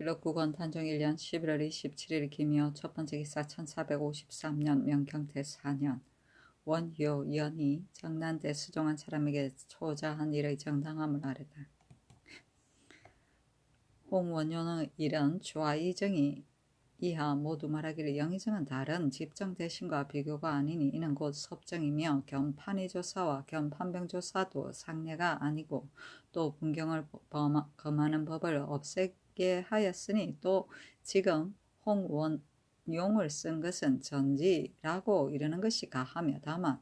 실록 9권 단종 1년 11월 27일 기묘 첫 번째 기사 1453년 명경태 4년 원효연이 정난때 수종한 사람에게 초자한 일의 정당함을 아뢰다. 홍원효는 이런 좌이정이 이하 모두 말하기를 영의정은 다른 집정 대신과 비교가 아니니 이는 곧 섭정이며 겸 판의조사와 겸 판병조사도 상례가 아니고 또 분경을 금하는 법을 없애게 하였으니 또 지금 홍원용을 쓴 것은 전지라고 이르는 것이 가하며 다만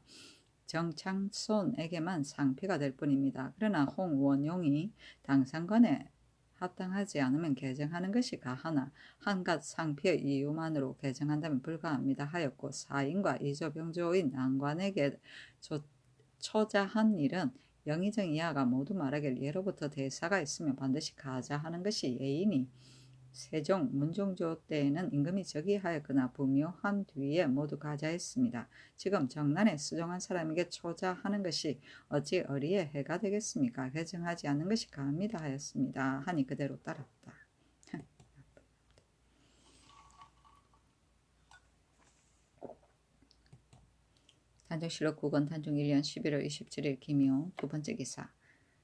정창손에게만 상피가 될 뿐입니다. 그러나 홍원용이 당상관에 합당하지 않으면 개정하는 것이 가하나 한갓 상피의 이유만으로 개정한다면 불가합니다 하였고, 사인과 이조병조인 난관에게 초자한 일은 영의정 이하가 모두 말하길 예로부터 대사가 있으면 반드시 가자하는 것이 예이니 세종 문종조 때에는 임금이 즉위하였거나 부묘한 뒤에 모두 가자했습니다. 지금 정난에 수종한 사람에게 초자하는 것이 어찌 어리에 해가 되겠습니까? 개정하지 않는 것이 가합니다 하였습니다. 하니 그대로 따랐다. 단종실록 9권 단종 1년 11월 27일 기묘 두 번째 기사.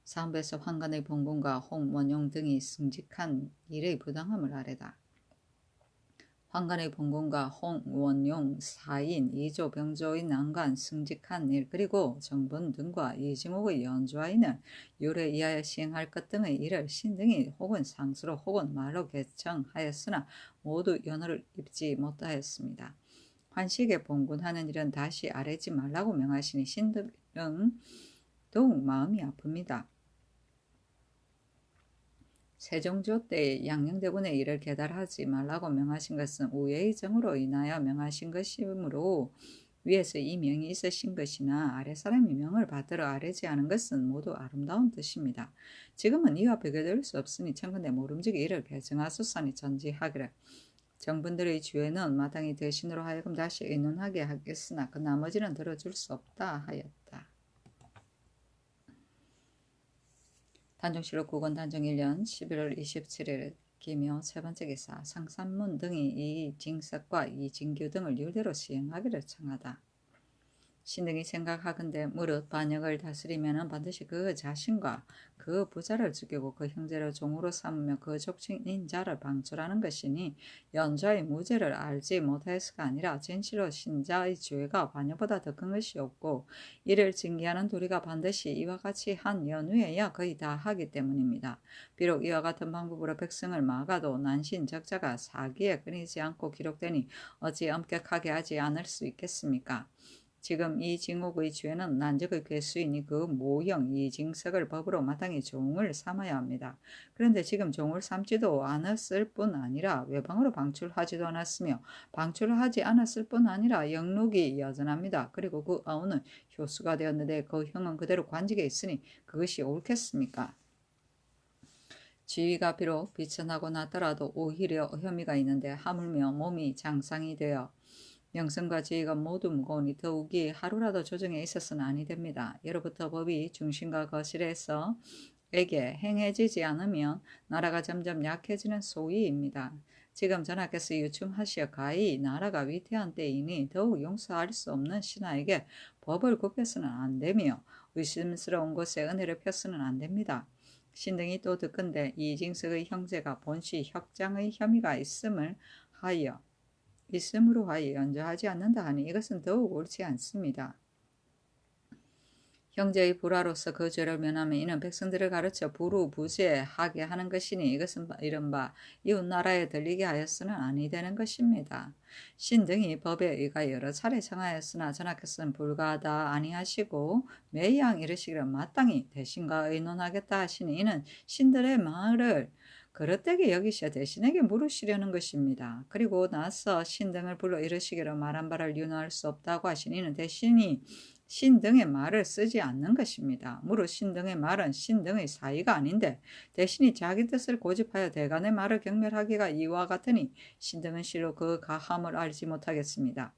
사헌부에서 황간의 본군과 홍원용 등이 승직한 일의 부당함을 아뢰다. 황간의 본군과 홍원용 사인 이조 병조인 난관 승직한 일 그리고 정분 등과 이징옥의 연좌인을 요례 이하여 시행할 것 등의 일을 신등이 혹은 상수로 혹은 말로 개청하였으나 모두 연호를 입지 못하였습니다. 환식에 본군하는 일은 다시 아뢰지 말라고 명하시니 신등은 더욱 마음이 아픕니다. 세종조 때 양녕대군의 일을 계달하지 말라고 명하신 것은 우회의 정으로 인하여 명하신 것이므로 위에서 이 명이 있으신 것이나 아래 사람이 명을 받들어 아뢰지 않은 것은 모두 아름다운 뜻입니다. 지금은 이와 비교될 수 없으니 청근대 모름지기 이를 개정하소서니 전지하기를. 정분들의 주에는 마땅히 대신으로 하여금 다시 의논하게 하겠으나 그 나머지는 들어줄 수 없다 하였다. 단종실록 9권 단종 1년 11월 27일 기묘 세 번째 기사. 상산문 등이 이 징석과 이 징규 등을 율대로 시행하기를 청하다. 신등이 생각하건대 무릇 반역을 다스리면 반드시 그 자신과 그 부자를 죽이고 그 형제를 종으로 삼으며 그 족친인 자를 방출하는 것이니 연좌의 무죄를 알지 못하였을까 아니라 진실로 신자의 죄가 반역보다 더 큰 것이 없고 이를 징계하는 도리가 반드시 이와 같이 한 연후에야 거의 다 하기 때문입니다. 비록 이와 같은 방법으로 백성을 막아도 난신 적자가 사기에 끊이지 않고 기록되니 어찌 엄격하게 하지 않을 수 있겠습니까? 지금 이 징옥의 죄는 난적의 괴수이니 그 모형 이 징석을 법으로 마땅히 종을 삼아야 합니다. 그런데 지금 종을 삼지도 않았을 뿐 아니라 외방으로 방출하지도 않았으며 방출을 하지 않았을 뿐 아니라 영록이 여전합니다. 그리고 그 아우는 효수가 되었는데 그 형은 그대로 관직에 있으니 그것이 옳겠습니까? 지위가 비록 비천하고 나더라도 오히려 혐의가 있는데 하물며 몸이 장상이 되어 명성과 지위가 모두 무거우니 더욱이 하루라도 조정에 있어서는 아니 됩니다. 예로부터 법이 중심과 거실에서 에게 행해지지 않으면 나라가 점점 약해지는 소위입니다. 지금 전하께서 유춤하시어 가히 나라가 위태한 때이니 더욱 용서할 수 없는 신하에게 법을 굽혀서는 안 되며 의심스러운 곳에 은혜를 펴서는 안 됩니다. 신등이 또 듣건대 이징석의 형제가 본시 혁장의 혐의가 있음으로 하여 연좌하지 않는다 하니 이것은 더욱 옳지 않습니다. 형제의 불화로서 그 죄를 면하면 이는 백성들을 가르쳐 부루부재하게 하는 것이니 이것은 이른바 이웃 나라에 들리게 하였으는 아니 되는 것입니다. 신등이 법에 의가 여러 차례 청하였으나 전하께서는 불가하다 아니하시고 매양 이르시기를 마땅히 대신과 의논하겠다 하시니 이는 신들의 말을 그릇되게 여기셔 대신에게 물으시려는 것입니다. 그리고 나서 신등을 불러 이르시기를 말한 바를 윤호할 수 없다고 하시니 이는 대신이 신등의 말을 쓰지 않는 것입니다. 무릇 신등의 말은 신등의 사의가 아닌데 대신이 자기 뜻을 고집하여 대간의 말을 경멸하기가 이와 같으니 신등은 실로 그 가함을 알지 못하겠습니다.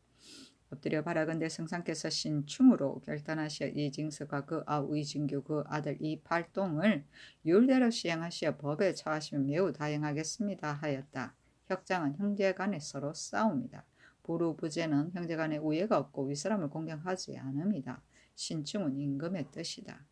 엎드려 바라건대 성상께서 신충으로 결단하시어 이징석과 그 아우 이진규 그 아들 이팔동을 율대로 시행하시어 법에 처하시면 매우 다행하겠습니다 하였다. 혁장은 형제간에 서로 싸웁니다. 부루부제는 형제간에 우애가 없고 윗사람을 공경하지 않습니다. 신충은 임금의 뜻이다.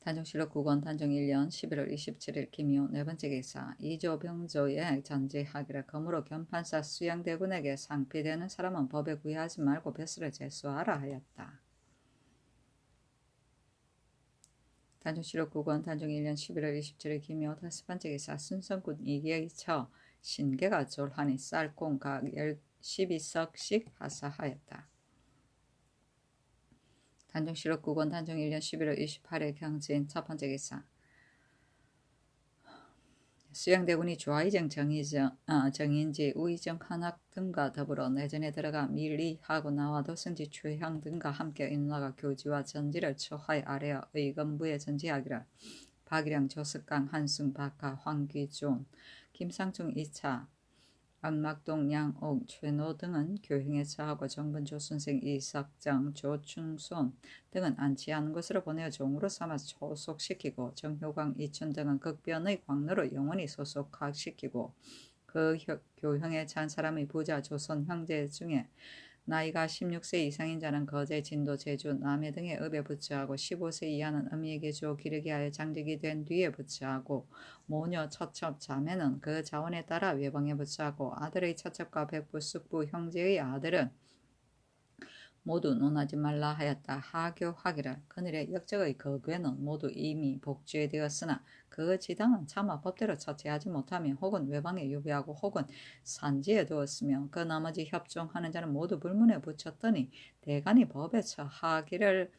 단종실록 9권 단종 1년 11월 27일 김효 네 번째 기사 이조병조의 전제하기를 검으로 견판사 수양대군에게 상피되는 사람은 법에 구애하지 말고 벼슬을 제수하라 하였다. 단종실록 9권 단종 1년 11월 27일 김효 다섯 번째 기사 순성군 이기의 처 신계가 졸하니 쌀공 각 12석씩 하사하였다. 단종실록 9권 단종 1년 11월 28일 경진 첫 번째 기사 수양대군이 조하이정 정인지 우이정 한학 등과 더불어 내전에 들어가 밀리하고 나와도 승지 최형 등과 함께 인나가 교지와 전지를 초하에 아래어 의건부에 전지하기를 박일영 조석강 한승 박하 황귀존 김상중 2차 안막동 양옥 최노 등은 교행에 처하고 정분 조선생 이석정 조충손 등은 안치하는 것으로 보내어 종으로 삼아 소속시키고 정효광 이춘 등은 극변의 광로로 영원히 소속시키고 그 교형에 찬 사람의 부자 조선 형제 중에 나이가 16세 이상인 자는 거제, 진도, 제주, 남해 등의 읍에 부처하고 15세 이하는 어미에게 주어 기르게 하여 장직이 된 뒤에 부처하고 모녀, 처첩, 자매는 그 자원에 따라 외방에 부처하고 아들의 처첩과 백부, 숙부, 형제의 아들은 모두 논하지 말라 하였다. 하교하기를 그늘의 역적의 거괴는 모두 이미 복주되었으나 그 지당은 차마 법대로 처치하지 못하며 혹은 외방에 유배하고 혹은 산지에 두었으며 그 나머지 협종하는 자는 모두 불문에 붙였더니 대간이 법에 처하기를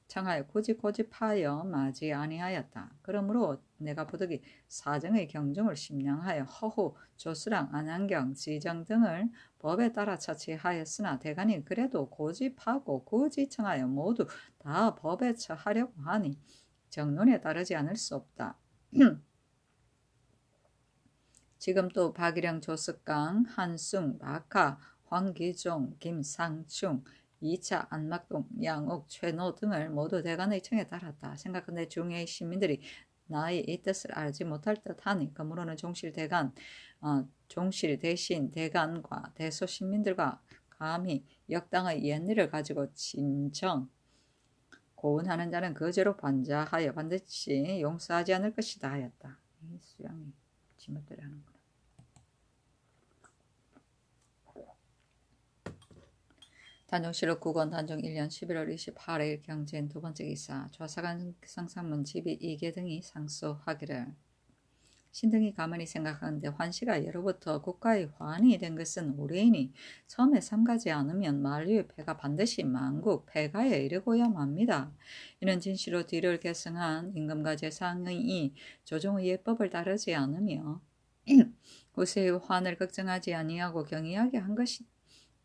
청하여 고집하여 마지 아니하였다. 그러므로 내가 부득이 사정의 경중을 심량하여 허후, 조수랑, 안양경, 지정 등을 법에 따라 처치하였으나 대간이 그래도 고집하고 굳이 청하여 모두 다 법에 처하려고 하니 정론에 따르지 않을 수 없다. 지금 또 박일영, 조석강, 한승, 박하, 황기종, 김상충, 2차 안막동, 양옥, 최노 등을 모두 대간의 청에 따랐다. 생각한데 중의 시민들이 나의 이 뜻을 알지 못할 듯하니 그러므로는 종실 대신 대간과 대소 시민들과 감히 역당의 옛일을 가지고 진정 고운하는 자는 그 죄로 반자하여 반드시 용서하지 않을 것이다 하였다. 이 수양이 지멋대로 하는구나. 단종실록 9권 단종 1년 11월 28일 경진 두 번째 기사 좌사간 상상문 집이 이계 등이 상소하기를 신등이 가만히 생각하는데 환시가 예로부터 국가의 환이 된 것은 우레인이 처음에 삼가지 않으면 만류의 패가 반드시 만국 폐가에 이르고야 맙니다. 이는 진시로 뒤를 계승한 임금과 제상의 조정의 예법을 따르지 않으며 후세의 환을 걱정하지 아니하고 경이하게 한 것이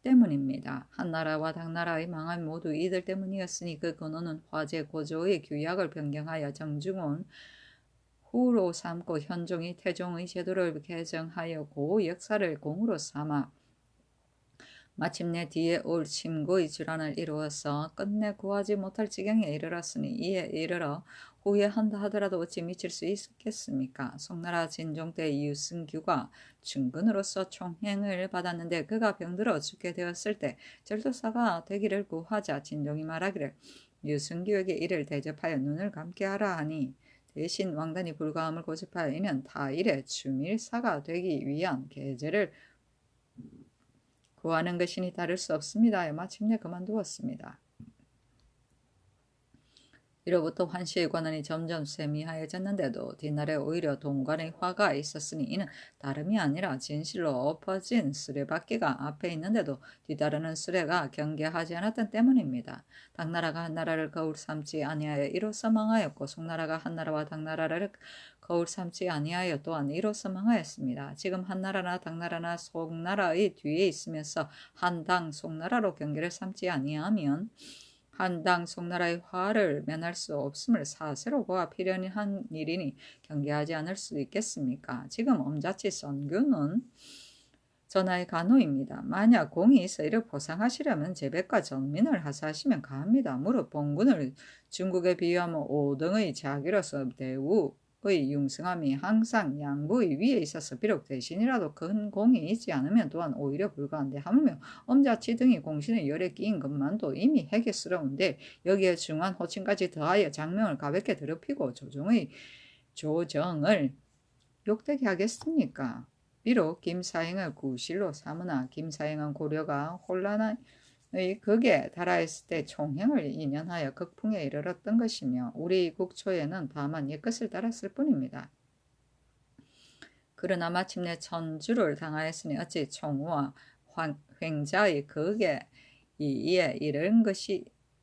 때문입니다. 한나라와 당나라의 망함이 모두 이들 때문이었으니 그 근원은 화제 고조의 규약을 변경하여 정중원 후로 삼고 현종이 태종의 제도를 개정하여 고 역사를 공으로 삼아 마침내 뒤에 올 침고의 질환을 이루어서 끝내 구하지 못할 지경에 이르렀으니 이에 이르러 후회한다 하더라도 어찌 미칠 수 있겠습니까? 송나라 진종 때 유승규가 중근으로서 총행을 받았는데 그가 병들어 죽게 되었을 때 절도사가 되기를 구하자 진종이 말하기를 유승규에게 이를 대접하여 눈을 감게 하라 하니 대신 왕단이 불가함을 고집하여 이는 타일의 주밀사가 되기 위한 계제를 구하는 것이니 다를 수 없습니다 하여 마침내 그만두었습니다. 이로부터 환시의 관원이 점점 세미하여졌는데도 뒷날에 오히려 동관의 화가 있었으니 이는 다름이 아니라 진실로 엎어진 수레바퀴가 앞에 있는데도 뒤따르는 수레가 경계하지 않았던 때문입니다. 당나라가 한나라를 거울 삼지 아니하여 이로써 망하였고 송나라가 한나라와 당나라를 거울 삼지 아니하여 또한 이로써 망하였습니다. 지금 한나라나 당나라나 송나라의 뒤에 있으면서 한당 송나라로 경계를 삼지 아니하면 한당 송나라의 화를 면할 수 없음을 사세로 보아 필연한 일이니 경계하지 않을 수 있겠습니까? 지금 엄자치 선교는 전하의 간호입니다. 만약 공이 있어 이를 보상하시려면 제백과 전민을 하사하시면 가합니다. 무릇 본군을 중국에 비유하면 5등의 자기로서 대우의 융성함이 항상 양부의 위에 있어서 비록 대신이라도 큰 공이 있지 않으면 또한 오히려 불가한데 하물며 엄자치 등이 공신의 열에 끼인 것만도 이미 해괴스러운데 여기에 중한 호칭까지 더하여 장명을 가볍게 더럽히고 조정을 욕되게 하겠습니까? 비록 김사행을 구실로 삼으나 김사행은 고려가 혼란의 극에 달하였을 때 총행을 인연하여 극풍에 이르렀던 것이며 우리 국초에는 다만 옛것을 따랐을 뿐입니다. 그러나 마침내 천주를 당하였으니 어찌 총우와 횡자의 극에 이에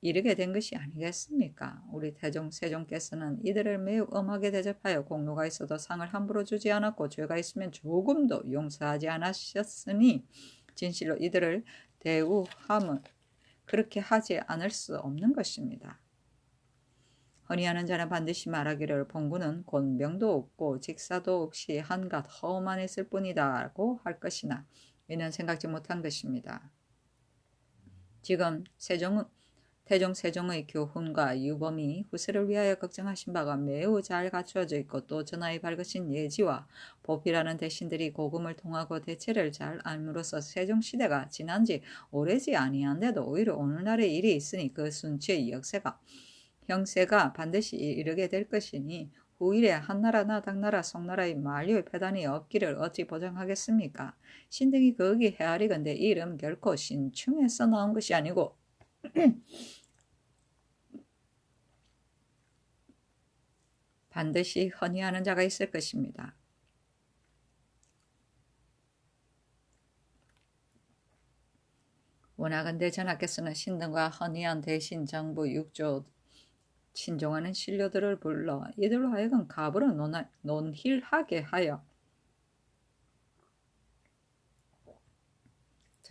이르게 된 것이 아니겠습니까? 우리 태종 세종께서는 이들을 매우 엄하게 대접하여 공로가 있어도 상을 함부로 주지 않았고 죄가 있으면 조금도 용서하지 않으셨으니 진실로 이들을 대우함은 그렇게 하지 않을 수 없는 것입니다. 헌의하는 자는 반드시 말하기를 본군은 권병도 없고 직사도 없이 한갓 허만 했을 뿐이다고 할 것이나 이는 생각지 못한 것입니다. 지금 태종 세종의 교훈과 유범이 후세를 위하여 걱정하신 바가 매우 잘 갖추어져 있고 또 전하의 밝으신 예지와 보필하는 대신들이 고금을 통하고 대체를 잘 알므로써 세종시대가 지난지 오래지 아니한데도 오히려 오늘날의 일이 있으니 그 순치의 형세가 반드시 이르게 될 것이니 후일에 한나라나 당나라 송나라의 만류의 패단이 없기를 어찌 보장하겠습니까? 신등이 거기 헤아리건대 이 이름 결코 신충에서 나온 것이 아니고 반드시 헌의하는 자가 있을 것입니다. 원하건대 전하께서는 신등과 헌의한 대신 정부 6조 친종하는 신료들을 불러 이들로 하여금 갑으로 논힐하게 하여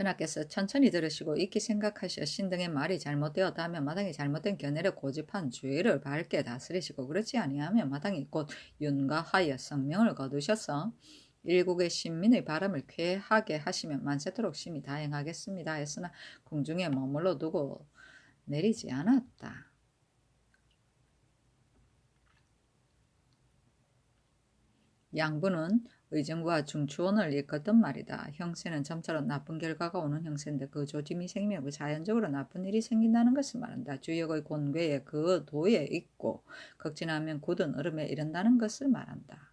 전하께서 천천히 들으시고 익히 생각하시어 신등의 말이 잘못되었다 하면 마땅히 잘못된 견해를 고집한 주의를 밝게 다스리시고 그렇지 아니하면 마땅히 곧 윤가하여 성명을 거두셔서 일국의 신민의 바람을 쾌하게 하시면 만세토록 심히 다행하겠습니다 했으나 궁중에 머물러 두고 내리지 않았다. 양부는 의정부와 중추원을 일컫던 말이다. 형세는 점차로 나쁜 결과가 오는 형세인데 그 조짐이 생기면 그 자연적으로 나쁜 일이 생긴다는 것을 말한다. 주역의 곤괴에 그 도에 있고 극진하면 굳은 얼음에 이른다는 것을 말한다.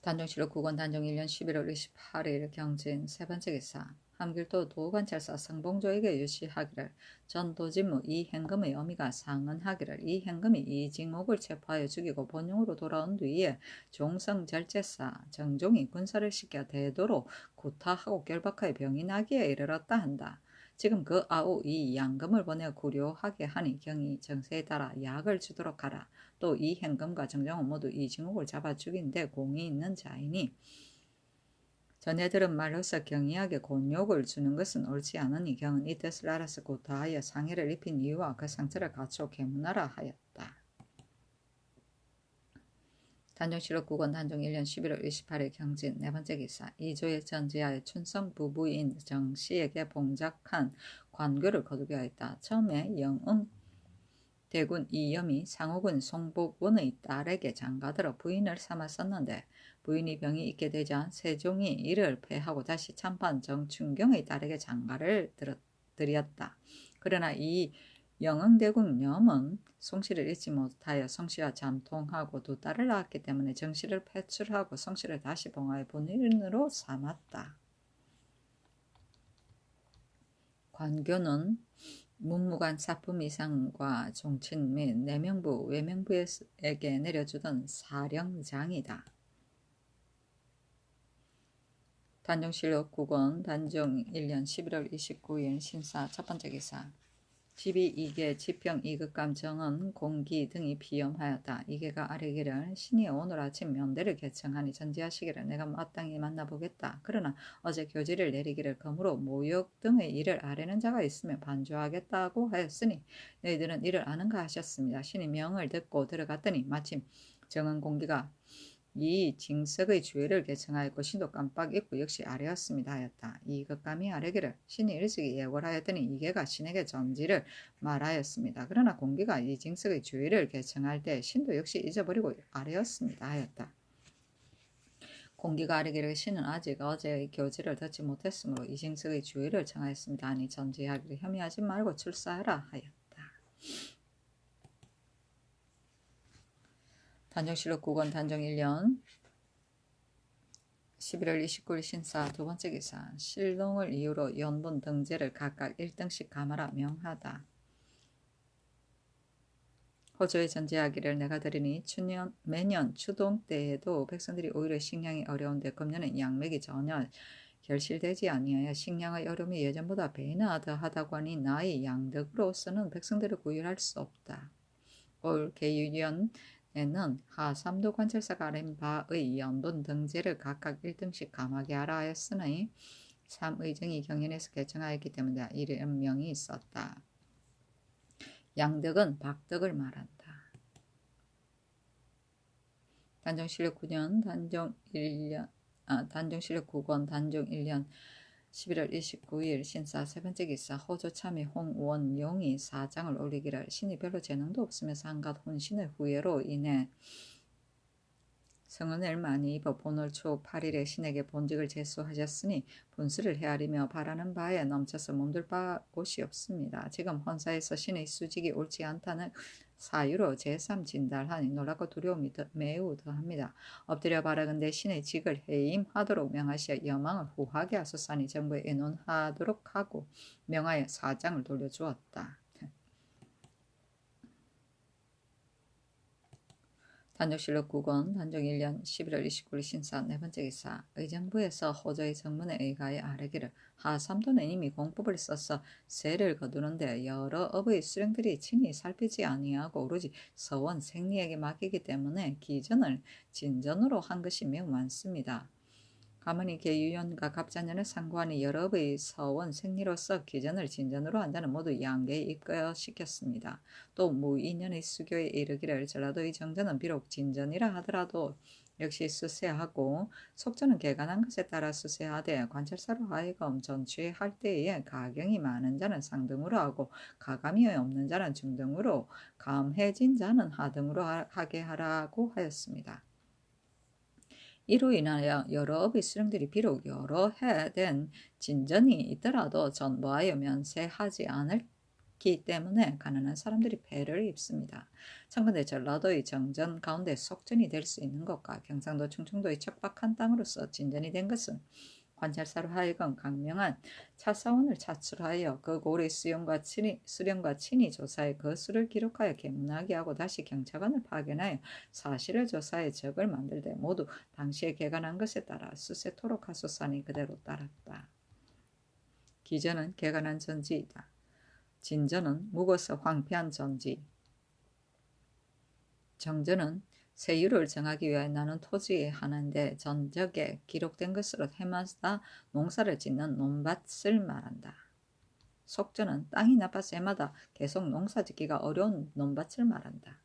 단종실록 9권 단종 1년 11월 28일 경진 세 번째 기사 함길도 도관찰사 성봉조에게 유시하기를 전 도진무 이행금의 어미가 상언하기를 이행금이 이직목을 체포하여 죽이고 본용으로 돌아온 뒤에 종성절제사 정종이 군사를 시켜 대도로 구타하고 결박하여 병이 나기에 이르렀다 한다. 지금 그 아우 이 양금을 보내 구료하게 하니 경이 정세에 따라 약을 주도록 하라. 또 이행금과 정종은 모두 이직목을 잡아 죽인 데 공이 있는 자이니 전해들은 말로서 경이하게 곤욕을 주는 것은 옳지 않으니 경은 이 뜻을 알아서 구타하여 상해를 입힌 이유와 그 상처를 갖추어 개문하라 하였다. 단종실록 9권 단종 1년 11월 28일 경진 네 번째 기사 이조의 전지하에 춘성 부부인 정씨에게 봉작한 관교를 거두게 하였다. 처음에 영응 대군 이염이 상옥은 송복원의 딸에게 장가들어 부인을 삼았었는데 부인이 병이 있게 되자 세종이 이를 폐하고 다시 참판 정춘경의 딸에게 장가를 드렸다. 그러나 이 영응대군 염은 송씨를 잊지 못하여 송씨와 잠통하고 두 딸을 낳았기 때문에 정씨를 폐출하고 송씨를 다시 봉하여 본인으로 삼았다. 관교는 문무관 사품 이상과 종친 및 내명부, 외명부에게 내려주던 사령장이다. 단종실록 9권 단종 1년 11월 29일 신사 첫 번째 기사 집이 이계, 지평, 이극감, 정은, 공기 등이 비염하였다. 이계가 아뢰기를 신이 오늘 아침 면대를 개청하니 전지하시기를 내가 마땅히 만나보겠다. 그러나 어제 교지를 내리기를 검으로 모욕 등의 일을 아뢰는 자가 있으면 반주하겠다고 하였으니 너희들은 이를 아는가 하셨습니다. 신이 명을 듣고 들어갔더니 마침 정은 공기가 이 징석의 주의를 개청하였고 신도 깜빡 잊고 역시 아뢰었습니다 하였다. 이 극감이 아뢰기를 신이 일찍이 예고를 하였더니 이계가 신에게 전지를 말하였습니다. 그러나 공기가 이 징석의 주의를 개청할 때 신도 역시 잊어버리고 아뢰었습니다 하였다. 공기가 아뢰기를 신은 아직 어제의 교지를 듣지 못했으므로 이 징석의 주의를 청하였습니다. 아니 전지하기를 혐의하지 말고 출사하라 하였다. 단정실록 9권 단정 1년 11월 29일 신사 두 번째 기사 실농을 이유로 연분 등재를 각각 1등씩 감하라 명하다. 호조의 전제하기를 내가 들으니 매년 추동 때에도 백성들이 오히려 식량이 어려운데 금년은 양맥이 전혀 결실되지 아니하여 식량의 어려움이 예전보다 배나 더하다고 하니 나의 양덕으로서는 백성들을 구휼할 수 없다. 올 계유년 에는 하삼도 관찰사가 아랜 바의 연돈 등재를 각각 1등씩 감하게 하라 하였으니 삼의정이 경연에서 개청하였기 때문에 이름 명이 있었다. 양덕은 박덕을 말한다. 단정실력 9년 단정실력 9권 단정 1년 11월 29일 신사 세 번째 기사 호조참이 홍원용이 사장을 올리기를 신이 별로 재능도 없으면서 한갓 혼신의 후회로 인해 성은을 많이 입어 본월 초 8일에 신에게 본직을 제수하셨으니 본수를 헤아리며 바라는 바에 넘쳐서 몸둘 곳이 없습니다. 지금 헌사에서 신의 수직이 옳지 않다는 사유로 제3진달하니 놀랍고 두려움이 매우 더합니다. 엎드려 바라건대 신의 직을 해임하도록 명하시어 여망을 후하게 하소서니 정부에 의논하도록 하고 명하여 사장을 돌려주었다. 단정실록 9권 단정 1년 11월 29일 신사 네 번째 기사 의정부에서 호조의 정문에 의가에 아뢰기를 하삼도는 이미 공법을 써서 세를 거두는데 여러 업의 수령들이 친히 살피지 아니하고 오로지 서원 생리에게 맡기기 때문에 기전을 진전으로 한 것이 매우 많습니다. 가문이 계유연과 갑자년을 상고하니 여러 업의 서원 생리로서 기전을 진전으로 한다는 모두 양계에 입거시켰습니다. 또 무인년의 수교에 이르기를 전라도의 정전은 비록 진전이라 하더라도 역시 수세하고 속전은 개간한 것에 따라 수세하되 관찰사로 하여금 전취할 때에 가경이 많은 자는 상등으로 하고 가감이 없는 자는 중등으로 감해진 자는 하등으로 하게 하라고 하였습니다. 이로 인하여 여러 업의 수령들이 비록 여러 해 된 진전이 있더라도 전부하여 면세하지 않기 때문에 가난한 사람들이 배를 입습니다. 청근대 전라도의 정전 가운데 속전이 될 수 있는 것과 경상도 충청도의 척박한 땅으로서 진전이 된 것은 관찰사로 하여금 강명한 차사원을 차출하여 그 고래 수령과 친히 조사해 그 수를 기록하여 계문하게 하고 다시 경찰관을 파견하여 사실을 조사해 적을 만들되 모두 당시에 개간한 것에 따라 수세토록 하소서니 그대로 따랐다. 기전은 개간한 전지이다. 진전은 묵어서 황폐한 전지. 정전은 세율을 정하기 위해 나는 토지에 하는데 전적에 기록된 것으로 해마다 농사를 짓는 논밭을 말한다. 속전은 땅이 나빠서 해마다 계속 농사 짓기가 어려운 논밭을 말한다.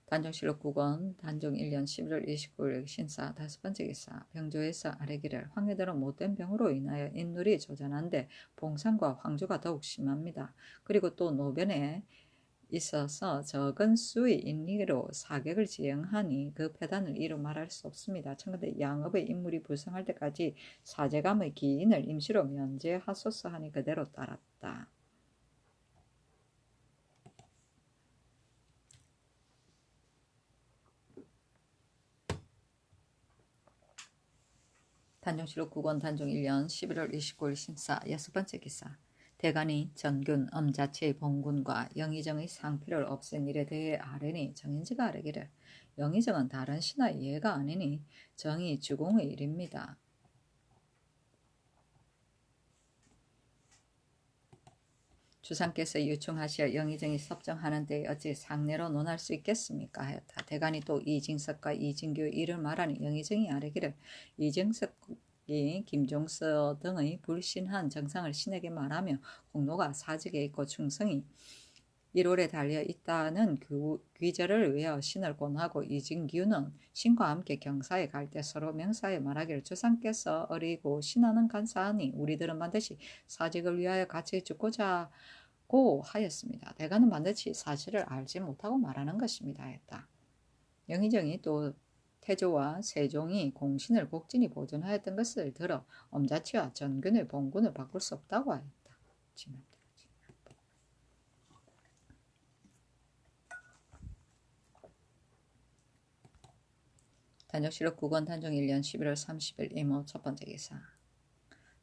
단정실록 9권 단정 1년 11월 29일 신사 다섯 번째 기사 병조에서 아뢰기를 황해들은 못된 병으로 인하여 인물이 조잔한데 봉산과 황조가 더욱 심합니다. 그리고 또 노변에 있어서 적은 수의 인리로 사객을 지행하니 그 폐단을 이루 말할 수 없습니다. 청근대 양업의 인물이 불성할 때까지 사제감의 기인을 임시로 면제하소서 하니 그대로 따랐다. 단정실록 9권 단정 1년 11월 29일 신사 여섯 번째 기사 대간이 전균 엄자체의 봉군과 영의정의 상피를 없앤 일에 대해 아뢰니 정인지가 아뢰기를 영의정은 다른 신하의 예가 아니니 정이 주공의 일입니다. 주상께서 유충하실 영의정이 섭정하는 때에 어찌 상례로 논할 수 있겠습니까 하였다. 대간이 또 이징석과 이진규 이를 말하니 영의정이 아뢰기를 이징석이 김종서 등의 불신한 정상을 신에게 말하며 공로가 사직에 있고 충성이 1월에 달려 있다는 귀절을 외어 신을 권하고 이진규는 신과 함께 경사에 갈 때 서로 명사에 말하기를 주상께서 어리고 신하는 간사하니 우리들은 반드시 사직을 위하여 같이 죽고자 고 하였습니다. 대가는 반드시 사실을 알지 못하고 말하는 것입니다 했다. 영의정이 또 태조와 세종이 공신을 곡진히 보존하였던 것을 들어 엄자치와 전균의 봉군을 바꿀 수 없다고 하였다. 단정실록 9권 단종 1년 11월 30일 이모 첫 번째 기사.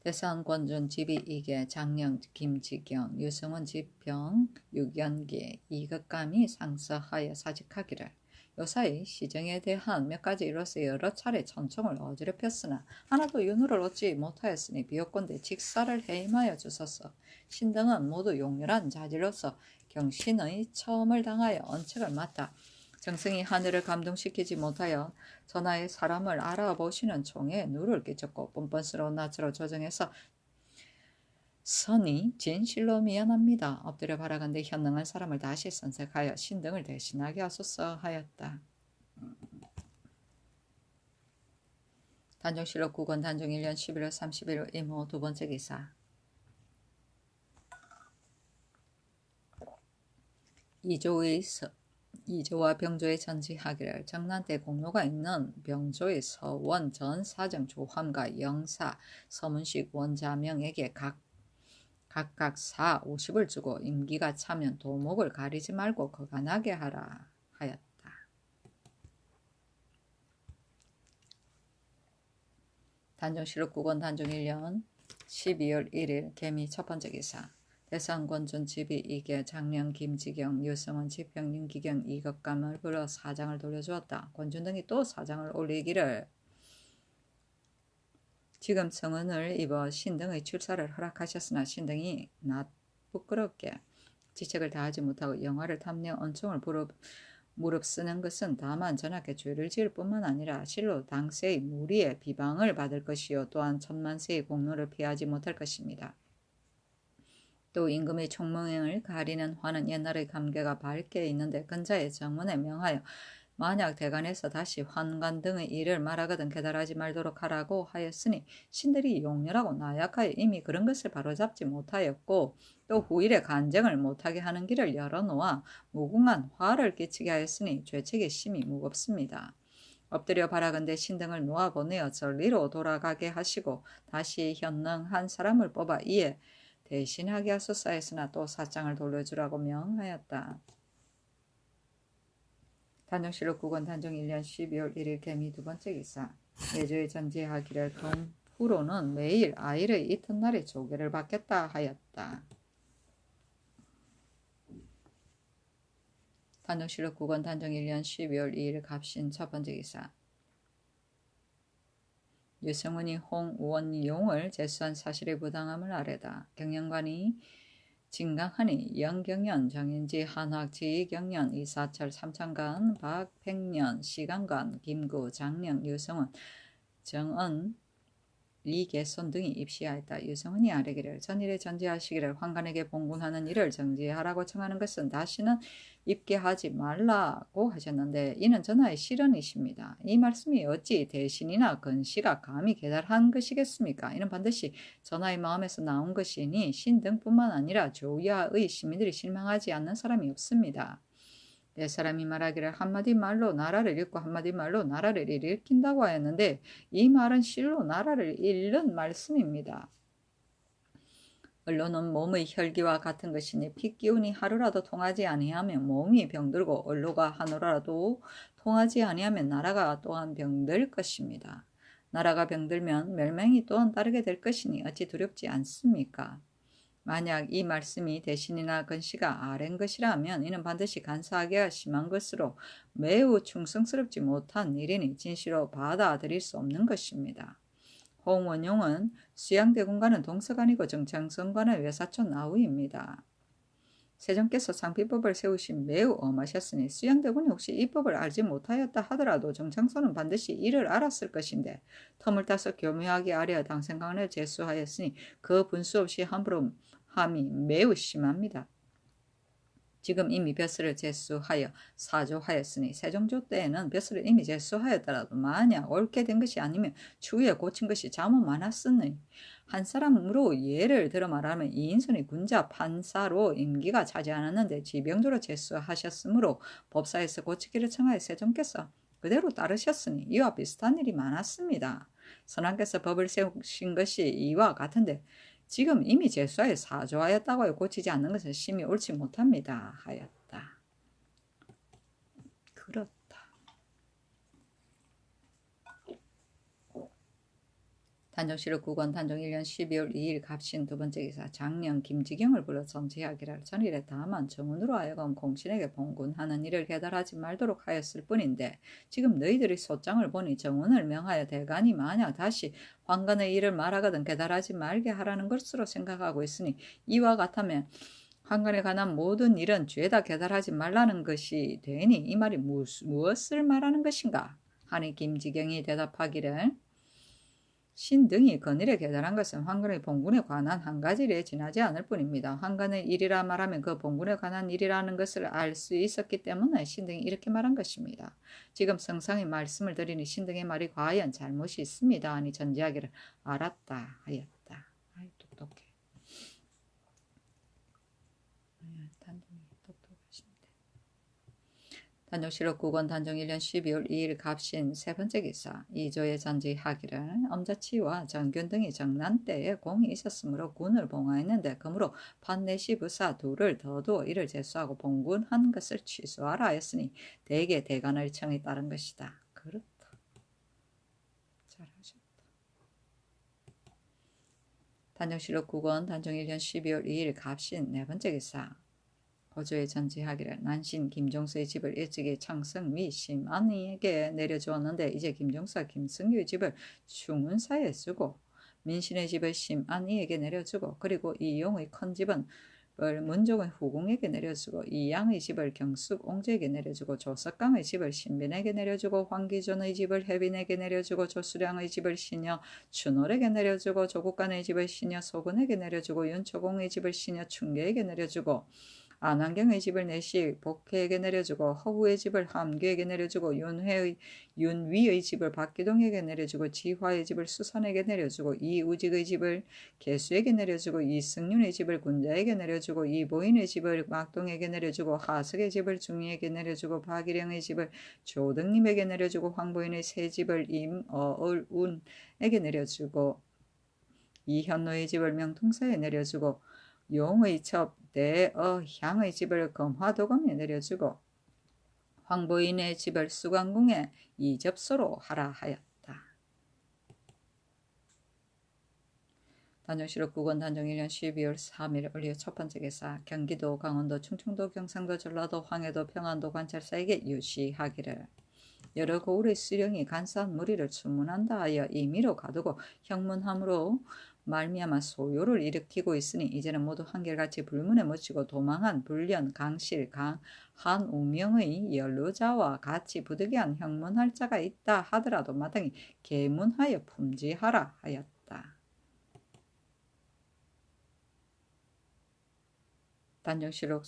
대상 권준 집이 이계 장령 김지경 유승원 지평 유견기 이극감이 상서하여 사직하기를 요사이 시정에 대한 몇 가지 이로써 여러 차례 천청을 어지럽혔으나 하나도 윤후를 얻지 못하였으니 비옵건대 직사를 해임하여 주소서. 신등은 모두 용렬한 자질로서 경신의 처음을 당하여 언책을 맡아 정승이 하늘을 감동시키지 못하여 전하의 사람을 알아보시는 총에 누를 끼쳤고 뻔뻔스러운 낯으로 조정해서 선이 진실로 미안합니다. 엎드려 바라건대 현능한 사람을 다시 선색하여 신등을 대신하게 하소서 하였다. 단종실록 9권 단종 1년 11월 30일 이모 두 번째 기사. 이조와 병조의 전지하기를 정난 때 공로가 있는 병조의 서원 전 사정 조함과 영사 서문식 원자명에게 각각 50을 주고 임기가 차면 도목을 가리지 말고 거간하게 하라 하였다. 단종실록 9권 단종 1년 12월 1일 개미 첫 번째 기사. 대상권준 집이 이계 장령 김지경 유승원 지평 윤기경 이극감을 불러 사장을 돌려주었다. 권준 등이 또 사장을 올리기를 지금 성은을 입어 신등의 출사를 허락하셨으나 신등이 부끄럽게 지책을 다하지 못하고 영화를 탐령 언총을 무릅쓰는 것은 다만 전하께 죄를 지을 뿐만 아니라 실로 당세의 무리의 비방을 받을 것이요 또한 천만세의 공로를 피하지 못할 것입니다. 또 임금의 총명을 가리는 화는 옛날의 감개가 밝게 있는데 근자의 정문에 명하여 만약 대간에서 다시 환관 등의 일을 말하거든 깨달하지 말도록 하라고 하였으니 신들이 용렬하고 나약하여 이미 그런 것을 바로잡지 못하였고 또 후일에 간쟁을 못하게 하는 길을 열어놓아 무궁한 화를 끼치게 하였으니 죄책이 심히 무겁습니다. 엎드려 바라건대 신등을 놓아보내어 전리로 돌아가게 하시고 다시 현능한 사람을 뽑아 이에 대신하게 하소서 했으나 또 사장을 돌려주라고 명하였다. 단종실록 9권 단종 1년 12월 1일 개미 두 번째 기사. 예조의 전지하기를 금후로는 매일 아이의 이튿날에 조계를 받겠다 하였다. 단종실록 9권 단종 1년 12월 2일 갑신 첫 번째 기사. 유승훈이 홍원용을 제수한 사실의 부당함을 아뢰다. 경영관이 진강하니 영경연, 정인지, 한학, 지경연, 이사철, 삼창관, 박백년, 시강관, 김구, 장령, 유승훈, 정은, 이계손 등이 입시하였다. 유승훈이 아뢰기를 전일에 전지하시기를 환관에게 봉군하는 일을 정지하라고 청하는 것은 다시는 입게 하지 말라고 하셨는데 이는 전하의 실언이십니다. 이 말씀이 어찌 대신이나 건시가 감히 계달한 것이겠습니까? 이는 반드시 전하의 마음에서 나온 것이니 신등뿐만 아니라 조야의 시민들이 실망하지 않는 사람이 없습니다. 내 사람이 말하기를 한마디 말로 나라를 잃고 한마디 말로 나라를 일으킨다고 하였는데 이 말은 실로 나라를 잃는 말씀입니다. 언로는 몸의 혈기와 같은 것이니 핏기운이 하루라도 통하지 아니하면 몸이 병들고 언로가 하루라도 통하지 아니하면 나라가 또한 병들 것입니다. 나라가 병들면 멸망이 또한 따르게 될 것이니 어찌 두렵지 않습니까? 만약 이 말씀이 대신이나 건시가 아랜 것이라면 이는 반드시 간사하게 심한 것으로 매우 충성스럽지 못한 일이니 진실로 받아들일 수 없는 것입니다. 홍원용은 수양대군과는 동서간이고 정창성과는 외사촌 아우입니다. 세종께서 상비법을 세우신 매우 엄하셨으니 수양대군이 혹시 이 법을 알지 못하였다 하더라도 정창선은 반드시 이를 알았을 것인데 텀을 타서 교묘하게 아뢰어 당생관을 제수하였으니 그 분수 없이 함부로 함이 매우 심합니다. 지금 이미 벼슬을 제수하여 사조하였으니 세종조 때에는 벼슬을 이미 제수하였더라도 만약 옳게 된 것이 아니면 추후에 고친 것이 잘못 많았으니 한 사람으로 예를 들어 말하면 이인순이 군자 판사로 임기가 차지 않았는데 지병조로 제수하셨으므로 법사에서 고치기를 청하여 세종께서 그대로 따르셨으니 이와 비슷한 일이 많았습니다. 선왕께서 법을 세우신 것이 이와 같은데 지금 이미 제수하여 사조하였다고 고치지 않는 것은 심히 옳지 못합니다. 하였다. 그렇다. 단종실록 9권 단종 1년 12월 2일 갑신 두 번째 기사 장령 김지경을 불러 전제하기를 전일에 다만 정운으로 하여금 공신에게 봉군하는 일을 계달하지 말도록 하였을 뿐인데 지금 너희들이 소장을 보니 정운을 명하여 대간이 만약 다시 황간의 일을 말하거든 계달하지 말게 하라는 것으로 생각하고 있으니 이와 같으면 황간에 관한 모든 일은 죄다 계달하지 말라는 것이 되니 이 말이 무엇을 말하는 것인가 하니 김지경이 대답하기를 신등이 건일에 계달한 것은 황간의 봉군에 관한 한 가지 일에 지나지 않을 뿐입니다. 황간의 일이라 말하면 그 봉군에 관한 일이라는 것을 알 수 있었기 때문에 신등이 이렇게 말한 것입니다. 지금 성상의 말씀을 드리니 신등의 말이 과연 잘못이 있습니다. 하니 전제하기를 알았다 하였다. 아이 똑똑해. 단종이 똑똑하십니다. 단종실록 9권 단종 1년 12월 2일 갑신 세 번째 기사 이조의 전제하기를 엄자치와 정균 등이 정난 때에 공이 있었으므로 군을 봉하였는데 그러므로 판내시 부사 둘을 더두어 이를 제수하고 봉군한 것을 취소하라 하였으니 대개 대간의 청에 따른 것이다. 그렇다. 잘하셨다. 단종실록 9권 단종 1년 12월 2일 갑신 네 번째 기사 고조의 전제하기를 난신 김종수의 집을 일찍이 창성 미 심안이에게 내려주었는데 이제 김종수와 김승규의 집을 충운사에 주고 민신의 집을 심안이에게 내려주고 그리고 이용의 큰 집은 문종의 후궁에게 내려주고 이양의 집을 경숙 옹주에게 내려주고 조석강의 집을 신빈에게 내려주고 황기존의 집을 혜빈에게 내려주고 조수량의 집을 신여 춘월에게 내려주고 조국간의 집을 신여 소근에게 내려주고 윤초공의 집을 신여 충계에게 내려주고 안환경의 집을 내시 복회에게 내려주고 허후의 집을 함규에게 내려주고 윤위의 집을 박기동에게 내려주고 지화의 집을 수산에게 내려주고 이우직의 집을 개수에게 내려주고 이승윤의 집을 군자에게 내려주고 이보인의 집을 막동에게 내려주고 하석의 집을 중위에게 내려주고 박일영의 집을 조등님에게 내려주고 황보인의 세 집을 임어을운에게 내려주고 이현노의 집을 명통사에 내려주고 용의 첩 대어향의 집을 검화도검에 내려주고 황보인의 집을 수강궁에 이접소로 하라 하였다. 단종실록 9권 단종 1년 12월 3일 올리오 첫 번째 기사 경기도 강원도 충청도 경상도 전라도 황해도 평안도 관찰사에게 유시하기를 여러 고을의 수령이 간사한 무리를 추문한다 하여 임의로 가두고 형문함으로 말미암아 소요를 일으키고 있으니 이제는 모두 한결같이 불문에 묻히고 도망한 불련, 강실, 한우명의 연루자와 같이 부득이한 형문할 자가 있다 하더라도 마땅히 계문하여 품지하라 하였다. 단종실록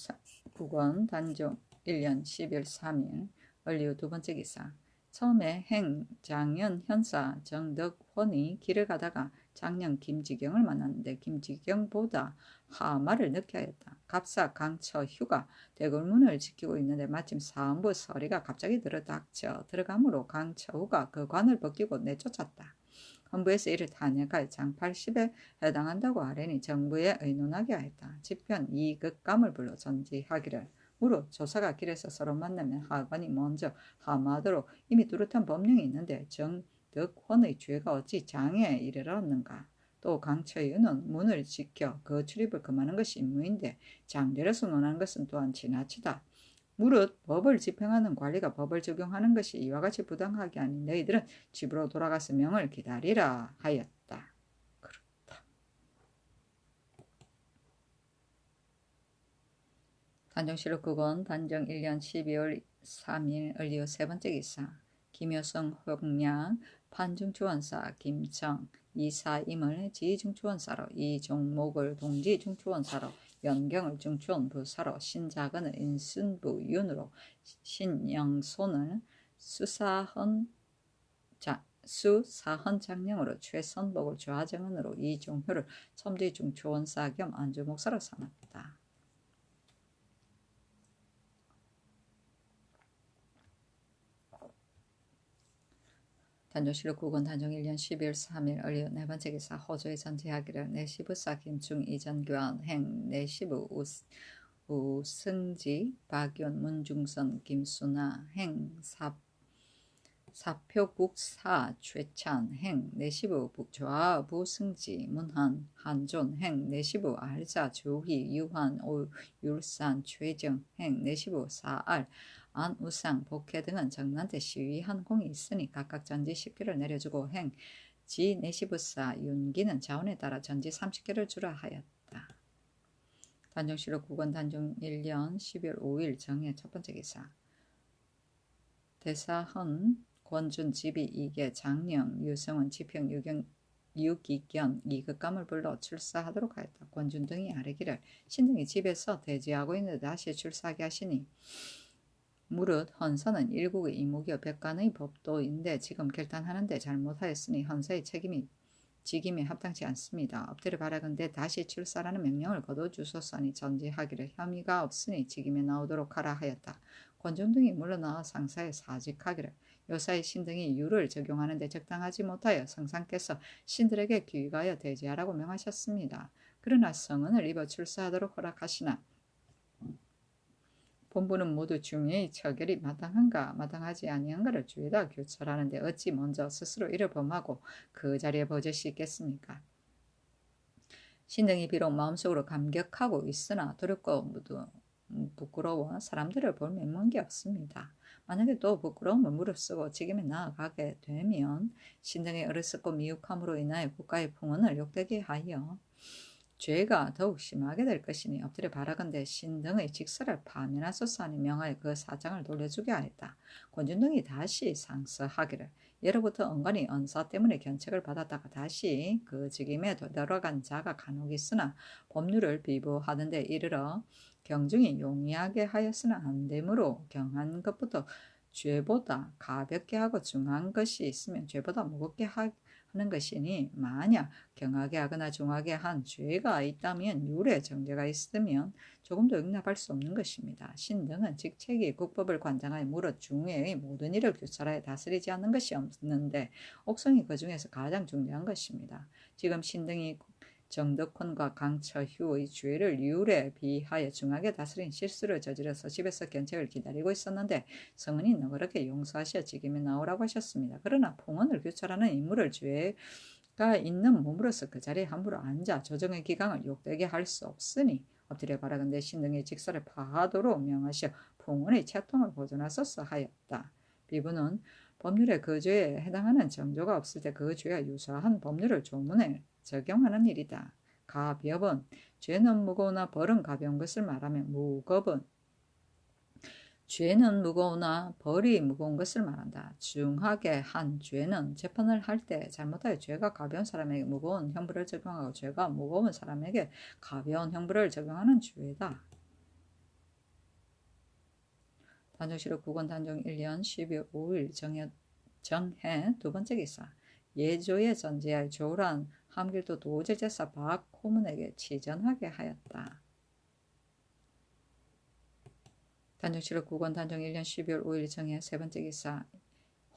9권 단종 1년 12월 3일 얼리우 두 번째 기사 처음에 행장현 현사 정덕원이 길을 가다가 장령 김지경을 만났는데 김지경보다 하마를 늦게 하였다. 갑사 강처 휴가 대궐문을 지키고 있는데 마침 사헌부 서리가 갑자기 들어닥쳐 들어가므로 강처후가 그 관을 벗기고 내쫓았다. 헌부에서 이를 탄핵하여 장 80에 해당한다고 하려니 정부에 의논하게 하였다. 지편 이극감을 불러 전지하기를 무릇 조사가 길에서 서로 만나면 하관이 먼저 하마하도록 이미 뚜렷한 법령이 있는데 정덕원의 죄가 어찌 장애에 이르렀는가. 또 강처유는 문을 지켜 그 출입을 금하는 것이 임무인데 장례로서 논하는 것은 또한 지나치다. 무릇 법을 집행하는 관리가 법을 적용하는 것이 이와 같이 부당하게 하니 너희들은 집으로 돌아가서 명을 기다리라 하였다. 그렇다. 단종실록 9권 단종 1년 12월 3일 을리오 세 번째 기사 김효성 홍량 판중추원사 김청 이사임을 지중추원사로 이종목을 동지중추원사로 연경을 중추원부사로 신작은을 인순부윤으로 신영손을 수사헌 장령으로 최선복을 좌정은으로 이종효를 첨지중추원사 겸 안주목사로 삼았다. 단종실록 9권 단종 1년 12월 3일 을리오 네 번째 기사 호조의 전제하기를 내시부사 김충 이전교환 행 내시부 우승지 박윤 문중선 김수나 행 사표국사 최찬 행 내시부 조아부 승지 문한 한존 행 내시부 알자 조희 유한 율산 최정 행 내시부 사알 안우상 복회 등은 정난때 시위한 공이 있으니 각각 전지 10개를 내려주고 행 지 내시부사 윤기는 자원에 따라 전지 30개를 주라 하였다. 단종실록 9권 단종 1년 12월 5일 정해 첫 번째 기사 대사헌 권준 지비 이계 장령 유성은 지평 유기견 이극감을 불러 출사하도록 하였다. 권준 등이 아뢰기를 신등이 집에서 대지하고 있는데 다시 출사하게 하시니 무릇 헌서는 일국의 이무교 백관의 법도인데 지금 결단하는데 잘못하였으니 헌서의 직임에 합당치 않습니다. 엎드려 바라건대 다시 출사라는 명령을 거둬주소서니 전지하기를 혐의가 없으니 직임에 나오도록 하라 하였다. 권중 등이 물러나와 상사에 사직하기를 요사의 신등이 유를 적용하는데 적당하지 못하여 성상께서 신들에게 귀가하여 대지하라고 명하셨습니다. 그러나 성은을 입어 출사하도록 허락하시나 본부는 모두 중의 처결이 마땅한가 마땅하지 아니한가를 주에다 교철하는데 어찌 먼저 스스로 이를 범하고 그 자리에 버젓이 있겠습니까? 신등이 비록 마음속으로 감격하고 있으나 두렵고 부끄러워 사람들을 볼 맹목이 없습니다. 만약에 또 부끄러움을 무릅쓰고 직임에 나아가게 되면 신등의 어리석고 미혹함으로 인하여 국가의 풍원을 욕되게 하여 죄가 더욱 심하게 될 것이니 엎드려 바라건대 신등의 직서를 파면하소서 하니 명하여 그 사장을 돌려주게 하였다. 권준 등이 다시 상서하기를 예로부터 언간히 언사 때문에 견책을 받았다가 다시 그 직임에 돌아간 자가 간혹 있으나 법률을 비부하던데 이르러 경중이 용이하게 하였으나 안 되므로 경한 것부터 죄보다 가볍게 하고 중한 것이 있으면 죄보다 무겁게 하는 것이니 만약 경하게 하거나 중하게 한 죄가 있다면 율에 정죄가 있으면 조금도 용납할 수 없는 것입니다. 신등은 직책이 국법을 관장하여 무릇 중외의 모든 일을 교찰하여 다스리지 않는 것이 없는데 옥성이 그 중에서 가장 중요한 것입니다. 지금 신등이 정덕훈과 강처휴의 죄를 율에 비하여 중하게 다스린 실수를 저질러서 집에서 견책을 기다리고 있었는데 성은이 너그럽게 용서하시어 직임에 나오라고 하셨습니다. 그러나 풍원을 교찰하는 인물을 죄가 있는 몸으로서 그 자리에 함부로 앉아 조정의 기강을 욕되게 할 수 없으니 엎드려 바라건대 신등의 직서를 파하도록 명하시어 풍원의 채통을 보존하소서 하였다. 비부는 법률에 그 죄에 해당하는 정조가 없을 때 그 죄와 유사한 법률을 조문에 적용하는 일이다. 가법은 죄는 무거우나 벌은 가벼운 것을 말하며 무겁은 죄는 무거우나 벌이 무거운 것을 말한다. 중하게 한 죄는 재판을 할 때 잘못하여 죄가 가벼운 사람에게 무거운 형벌을 적용하고 죄가 무거운 사람에게 가벼운 형벌을 적용하는 죄다. 단종실록 9권 단종 1년 12월 5일 정해 두 번째 기사 예조에 전제할 조란 함길도 도제제사 박호문에게 치전하게 하였다. 단종실록 9권 단종 1년 12월 5일 정해 세 번째 기사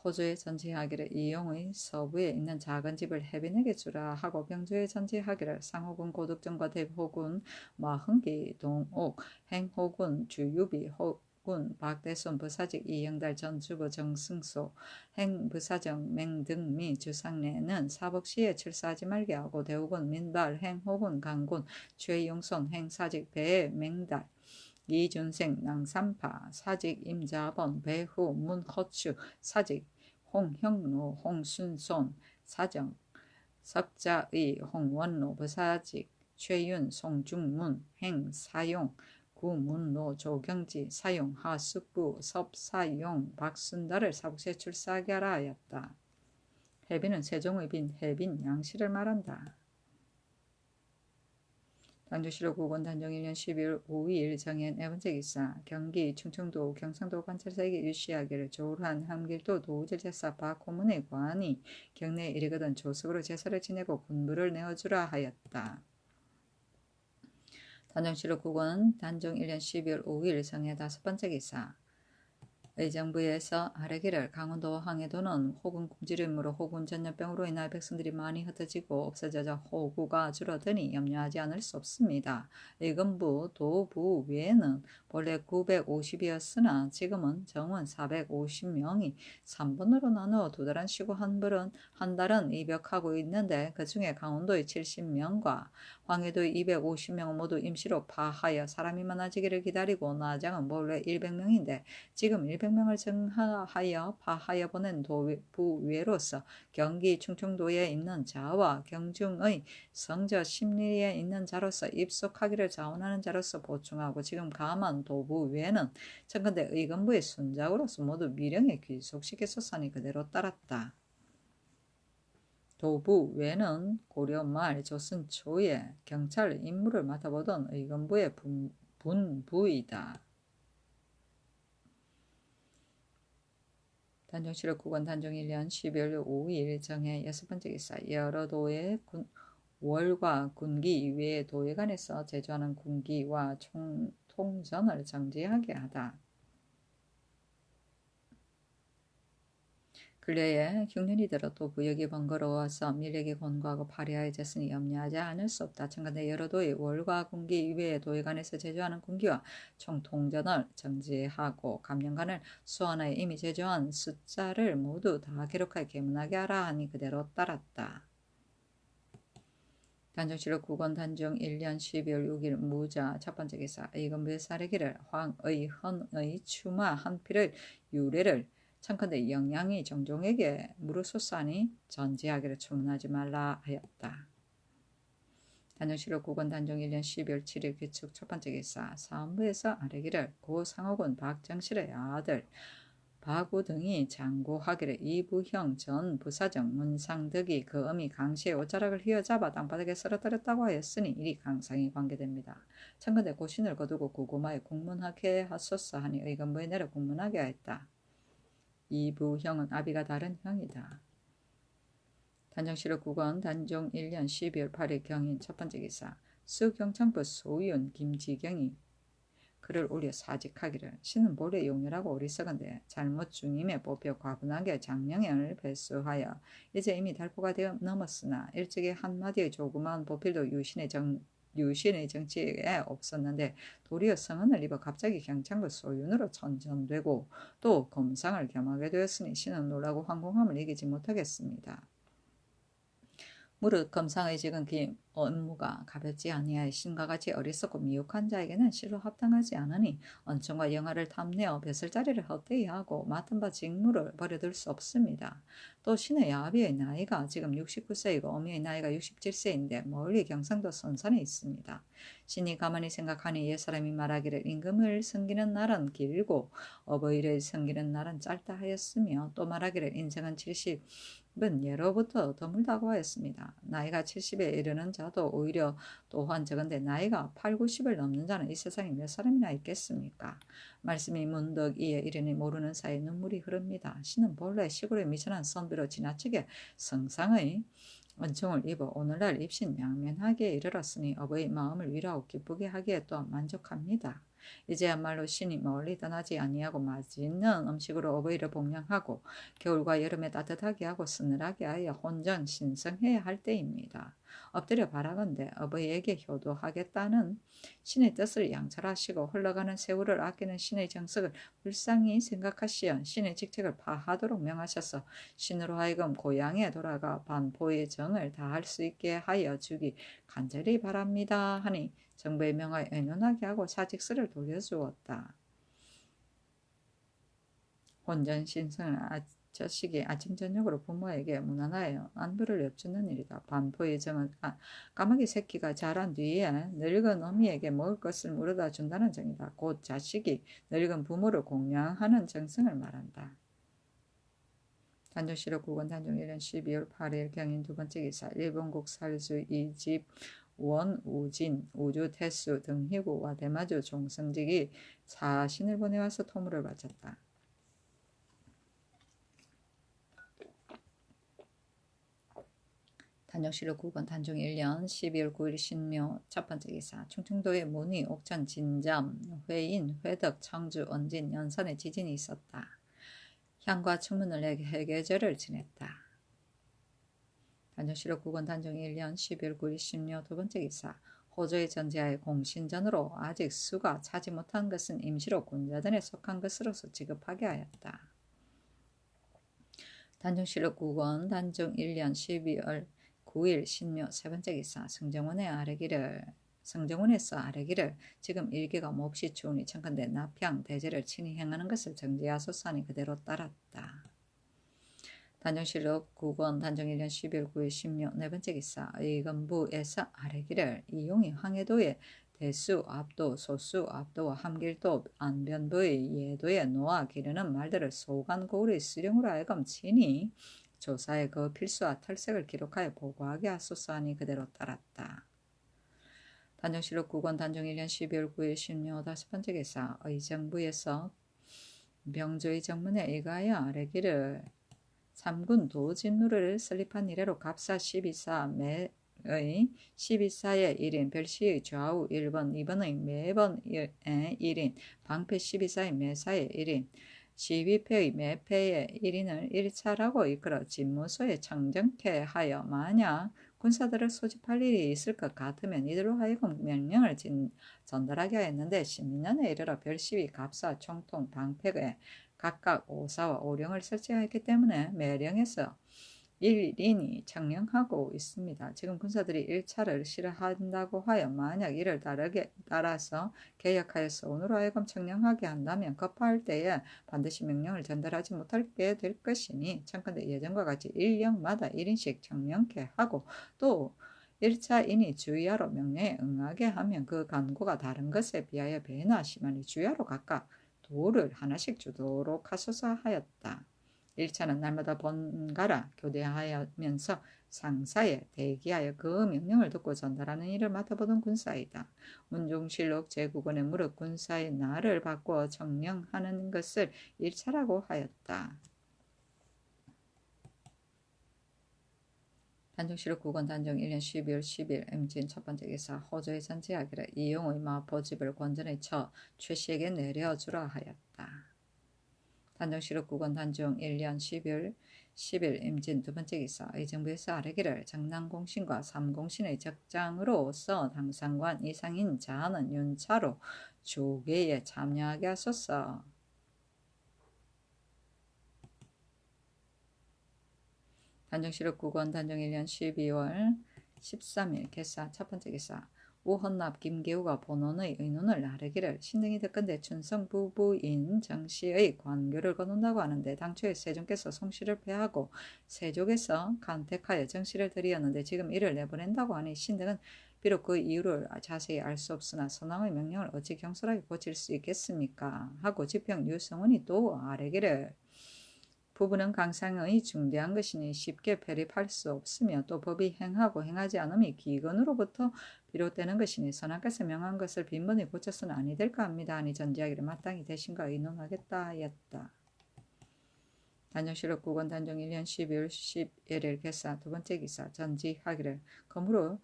호조에 전제하기를 이용의 서부에 있는 작은 집을 해빈에게 주라 하고 병조에 전제하기를 상호군 고득정과 대호군 마흥기 동옥 행호군 주유비 군 박대손 부사직 이영달 전 주부 정승소 행부사정 맹등미 주상래는 사복시에 출사하지 말게 하고 대우군 민발 행호군 강군 최용손 행사직 배 맹달 이준생 낭삼파 사직 임자번 배후 문허추 사직 홍형로 홍순손 사정 석자의 홍원로 부사직 최윤 송중문 행사용 구, 문, 노, 조경지, 사용, 하숙부, 섭사용, 박순달을 사북시에 출사하게 하라 하였다. 해빈은 세종의 빈 해빈 양씨를 말한다. 당조실록 9권 단종 1년 12월 5일 정해 네 번째 기사 경기 충청도 경상도 관찰사에게 유시하기를 조울한 함길도 도우질제사 박호문의 관이 경내에 이르거든 조석으로 제사를 지내고 군부를 내어주라 하였다. 단종실록 9권 단종 1년 12월 5일 정해 다섯 번째 기사 의정부에서 아뢰기를 강원도 항해도는 호군 굶주림으로 호군 전염병으로 인하여 백성들이 많이 흩어지고 없어져서 호구가 줄어드니 염려하지 않을 수 없습니다. 의금부 도부 외에는 본래 950이었으나 지금은 정원 450명이 3번으로 나누어 두 달은 쉬고 한 달은 입역하고 있는데 그 중에 강원도의 70명과 황해도의 250명은 모두 임시로 파하여 사람이 많아지기를 기다리고 나장은 본래 100명인데 지금 100명을 정하여 파하여 보낸 도부외로서 경기 충청도에 있는 자와 경중의 성저 심리에 있는 자로서 입속하기를 자원하는 자로서 보충하고 지금 감한 도부외는 청컨대 의금부의 순작으로서 모두 미령에 귀속시켰었으니 그대로 따랐다. 도부외는 고려 말 조선 초에 경찰 임무를 맡아보던 의금부의 분부이다. 단종실록 9권 단종 1년 12월 5일 정해 여섯 번째 기사 여러 도의 월과 군기 이외의 도에 관해서 제조하는 군기와 통전을 정지하게 하다. 근래에 흉년이 들어 또 부역이 번거로워서 밀렉이 권고하고 파리하여졌으니 염려하지 않을 수 없다. 청컨대 여러 도의 월과 군기 이외의 도에 관해서 제조하는 군기와 총통전을 정지하고 감령관을 수원하에 이미 제조한 숫자를 모두 다 기록하여 계문하게 하라 하니 그대로 따랐다. 단종실록 9권 단종 1년 12월 6일 무자 첫 번째 기사 의금부의 사례기를 황의 헌의 추마 한 필의 유래를 청컨대 영양이 정종에게 무르소싸니 전지하기를 주문하지 말라 하였다. 단종실록 9권 단종 1년 12월 7일 기축 첫 번째 기사 사헌부에서 아뢰기를 고 상옥은 박정실의 아들 바구 등이 장고하기를 이부형 전 부사정 문상덕이 그 어미 강씨의 옷자락을 휘어잡아 땅바닥에 쓰러뜨렸다고 하였으니 이리 강상이 관계됩니다. 청컨대 고신을 거두고 구고마에 국문하게 하소서 하니 의금부에 내려 국문하게 하였다. 이부형은 아비가 다른 형이다. 단종실록 9권 단종 1년 12월 8일 경인 첫 번째 기사 수경청부 소위원 김지경이 글을 올려 사직하기를 신은 본래 용렬하고 어리석은데 잘못 중임에 뽑혀 과분하게 장령을 배수하여 이제 이미 달포가 되어 넘었으나 일찍이 한마디의 조그마한 보필도 유신의 정치에 없었는데 도리어 성은을 입어 갑자기 경창부 소윤으로 천전되고 또 검상을 겸하게 되었으니 신은 놀라고 황공함을 이기지 못하겠습니다. 무릇 검상의 지금 그 업무가 가볍지 아니하여 신과 같이 어리석고 미혹한 자에게는 실로 합당하지 않으니 언천과 영화를 탐내어 벼슬자리를 헛되이 하고 맡은 바 직무를 버려둘 수 없습니다. 또 신의 아비의 나이가 지금 69세이고 어미의 나이가 67세인데 멀리 경상도 선산에 있습니다. 신이 가만히 생각하니 옛사람이 말하기를 임금을 섬기는 날은 길고 어버이를 섬기는 날은 짧다 하였으며 또 말하기를 인생은 70은 예로부터 드물다고 하였습니다. 나이가 70에 이르는 자도 오히려 또한 적은데 나이가 8, 90을 넘는 자는 이 세상에 몇 사람이나 있겠습니까? 말씀이 문득 이에 이르니 모르는 사이에 눈물이 흐릅니다. 신은 본래 시골에 미천한 선비로 지나치게 성상의 은총을 입어 오늘날 입신 양면하게 이르렀으니 어버이 마음을 위로하고 기쁘게 하기에 또한 만족합니다. 이제야말로 신이 멀리 떠나지 아니하고 맛있는 음식으로 어버이를 복양하고 겨울과 여름에 따뜻하게 하고 서늘하게 하여 혼전 신성해야 할 때입니다. 엎드려 바라건대 어버이에게 효도하겠다는 신의 뜻을 양철하시고 흘러가는 세월을 아끼는 신의 정석을 불쌍히 생각하시어 신의 직책을 파하도록 명하셔서 신으로 하여금 고향에 돌아가 반포의 정을 다할 수 있게 하여 주기 간절히 바랍니다 하니 정부의 명하에 의논하게 하고 사직서를 돌려주었다. 혼전 신성을 자식이 아침 저녁으로 부모에게 무난하여 안부를 여쭙는 일이다. 반포의 정은 까마귀 새끼가 자란 뒤에 늙은 어미에게 먹을 것을 물어다 준다는 정이다. 곧 자식이 늙은 부모를 공양하는 정성을 말한다. 단종실록 국원 단종 1년 12월 8일 경인 두 번째 기사 일본국 살수 이집 원우진 우주 태수 등희구와 대마주 종성직이 사신을 보내와서 토물을 바쳤다. 단종실록 국원 단종 1년 12월 9일 신묘 첫 번째 기사 충청도의 문의, 옥천, 진점, 회인, 회덕, 청주, 언진, 연산에 지진이 있었다. 향과 추문을 내게 해계절을 지냈다. 단종실록 국원 단종 1년 12월 9일 신묘 두 번째 기사 호조의 전제하에 공신전으로 아직 수가 차지 못한 것은 임시로 군자단에 속한 것으로서 지급하게 하였다. 단종실록 국원 단종 1년 12월 9일 신묘 세 번째 기사 성정원에서 아래기를 지금 일개가 몹시 추우니 청컨대 납향 대제를 친히 행하는 것을 정지하소서하니 그대로 따랐다. 단종실록 국원 단종 1년 12월 9일 신묘 네 번째 기사 의건부에서 아래기를 이용이 황해도의 대수, 압도, 소수, 압도와 함길도, 안변부의 예도에 놓아 기르는 말들을 소간 고울의 수령으로 하여금 친히 조사에 그 필수와 털색을 기록하여 보고하게 하소서하니 그대로 따랐다. 단종실록 국원 단종 1년 12월 9일 신묘 다섯 번째 기사 의정부에서 병조의 정문에 일가하여 아래기를 3군 도진루를 설립한 이래로 갑사 12사의 12사의 1인 별시의 좌우 1번 2번의 매번의 1인 방패 12사의 매사의 1인 12패의 매패의 1인을 1차라고 이끌어 집무소에 청정케 하여 만약 군사들을 소집할 일이 있을 것 같으면 이들로 하여금 명령을 전달하게 하였는데 10년에 이르러 별시위 갑사 총통 방패에 각각 5사와 5령을 설치하였기 때문에 매령에서 1인이 청령하고 있습니다. 지금 군사들이 1차를 싫어한다고 하여 만약 이를 따라서 개혁하여서 오늘로 하여금 청령하게 한다면 급할 때에 반드시 명령을 전달하지 못하게 될 것이니 청컨대 예전과 같이 1령마다 1인씩 청령케 하고 또 1차인이 주의하러 명령에 응하게 하면 그 간구가 다른 것에 비하여 배나 심하니 주의하러 각각 도를 하나씩 주도록 하소서 하였다. 1차는 날마다 번갈아 교대하면서 상사에 대기하여 그 명령을 듣고 전달하는 일을 맡아보던 군사이다. 문종실록 제9권의 무릇 군사의 날을 바꾸어 청령하는 것을 1차라고 하였다. 단종실록 국원 단종 1년 12월 10일 임진 첫 번째 기사 호조의 전제하기를 이용의 마포집을 권전에 쳐 최씨에게 내려주라 하였다. 단종실록 국원 단종 1년 12월 10일 임진 두 번째 기사 의정부에서 아래기를 정남공신과 삼공신의 적장으로서 당상관 이상인 자는 윤차로 조계에 참여하게 하소서. 단종실록 국원 단종 1년 12월 13일 개사 첫 번째 기사 우헌납 김계우가 본원의 의논을 나르기를 신등이 듣건대 춘성 부부인 정씨의 관교를 거둔다고 하는데 당초에 세종께서 송씨를 폐하고 세족에서 간택하여 정씨를 들이었는데 지금 이를 내보낸다고 하니 신등은 비록 그 이유를 자세히 알 수 없으나 선왕의 명령을 어찌 경솔하게 고칠 수 있겠습니까? 하고 지평 유성훈이 또 아뢰기를 부부는 강상의 중대한 것이니 쉽게 패립할 수 없으며 또 법이 행하고 행하지 않음이 기근으로부터 비롯되는 것이니 선왕께서 명한 것을 빈번히 고쳐서는 아니 될까 합니다. 하니 전지하기를 마땅히 대신과 의논하겠다 하였다. 단종실록 국원 단종 1년 12월 11일 개사 두 번째 기사 전지하기를 그러므로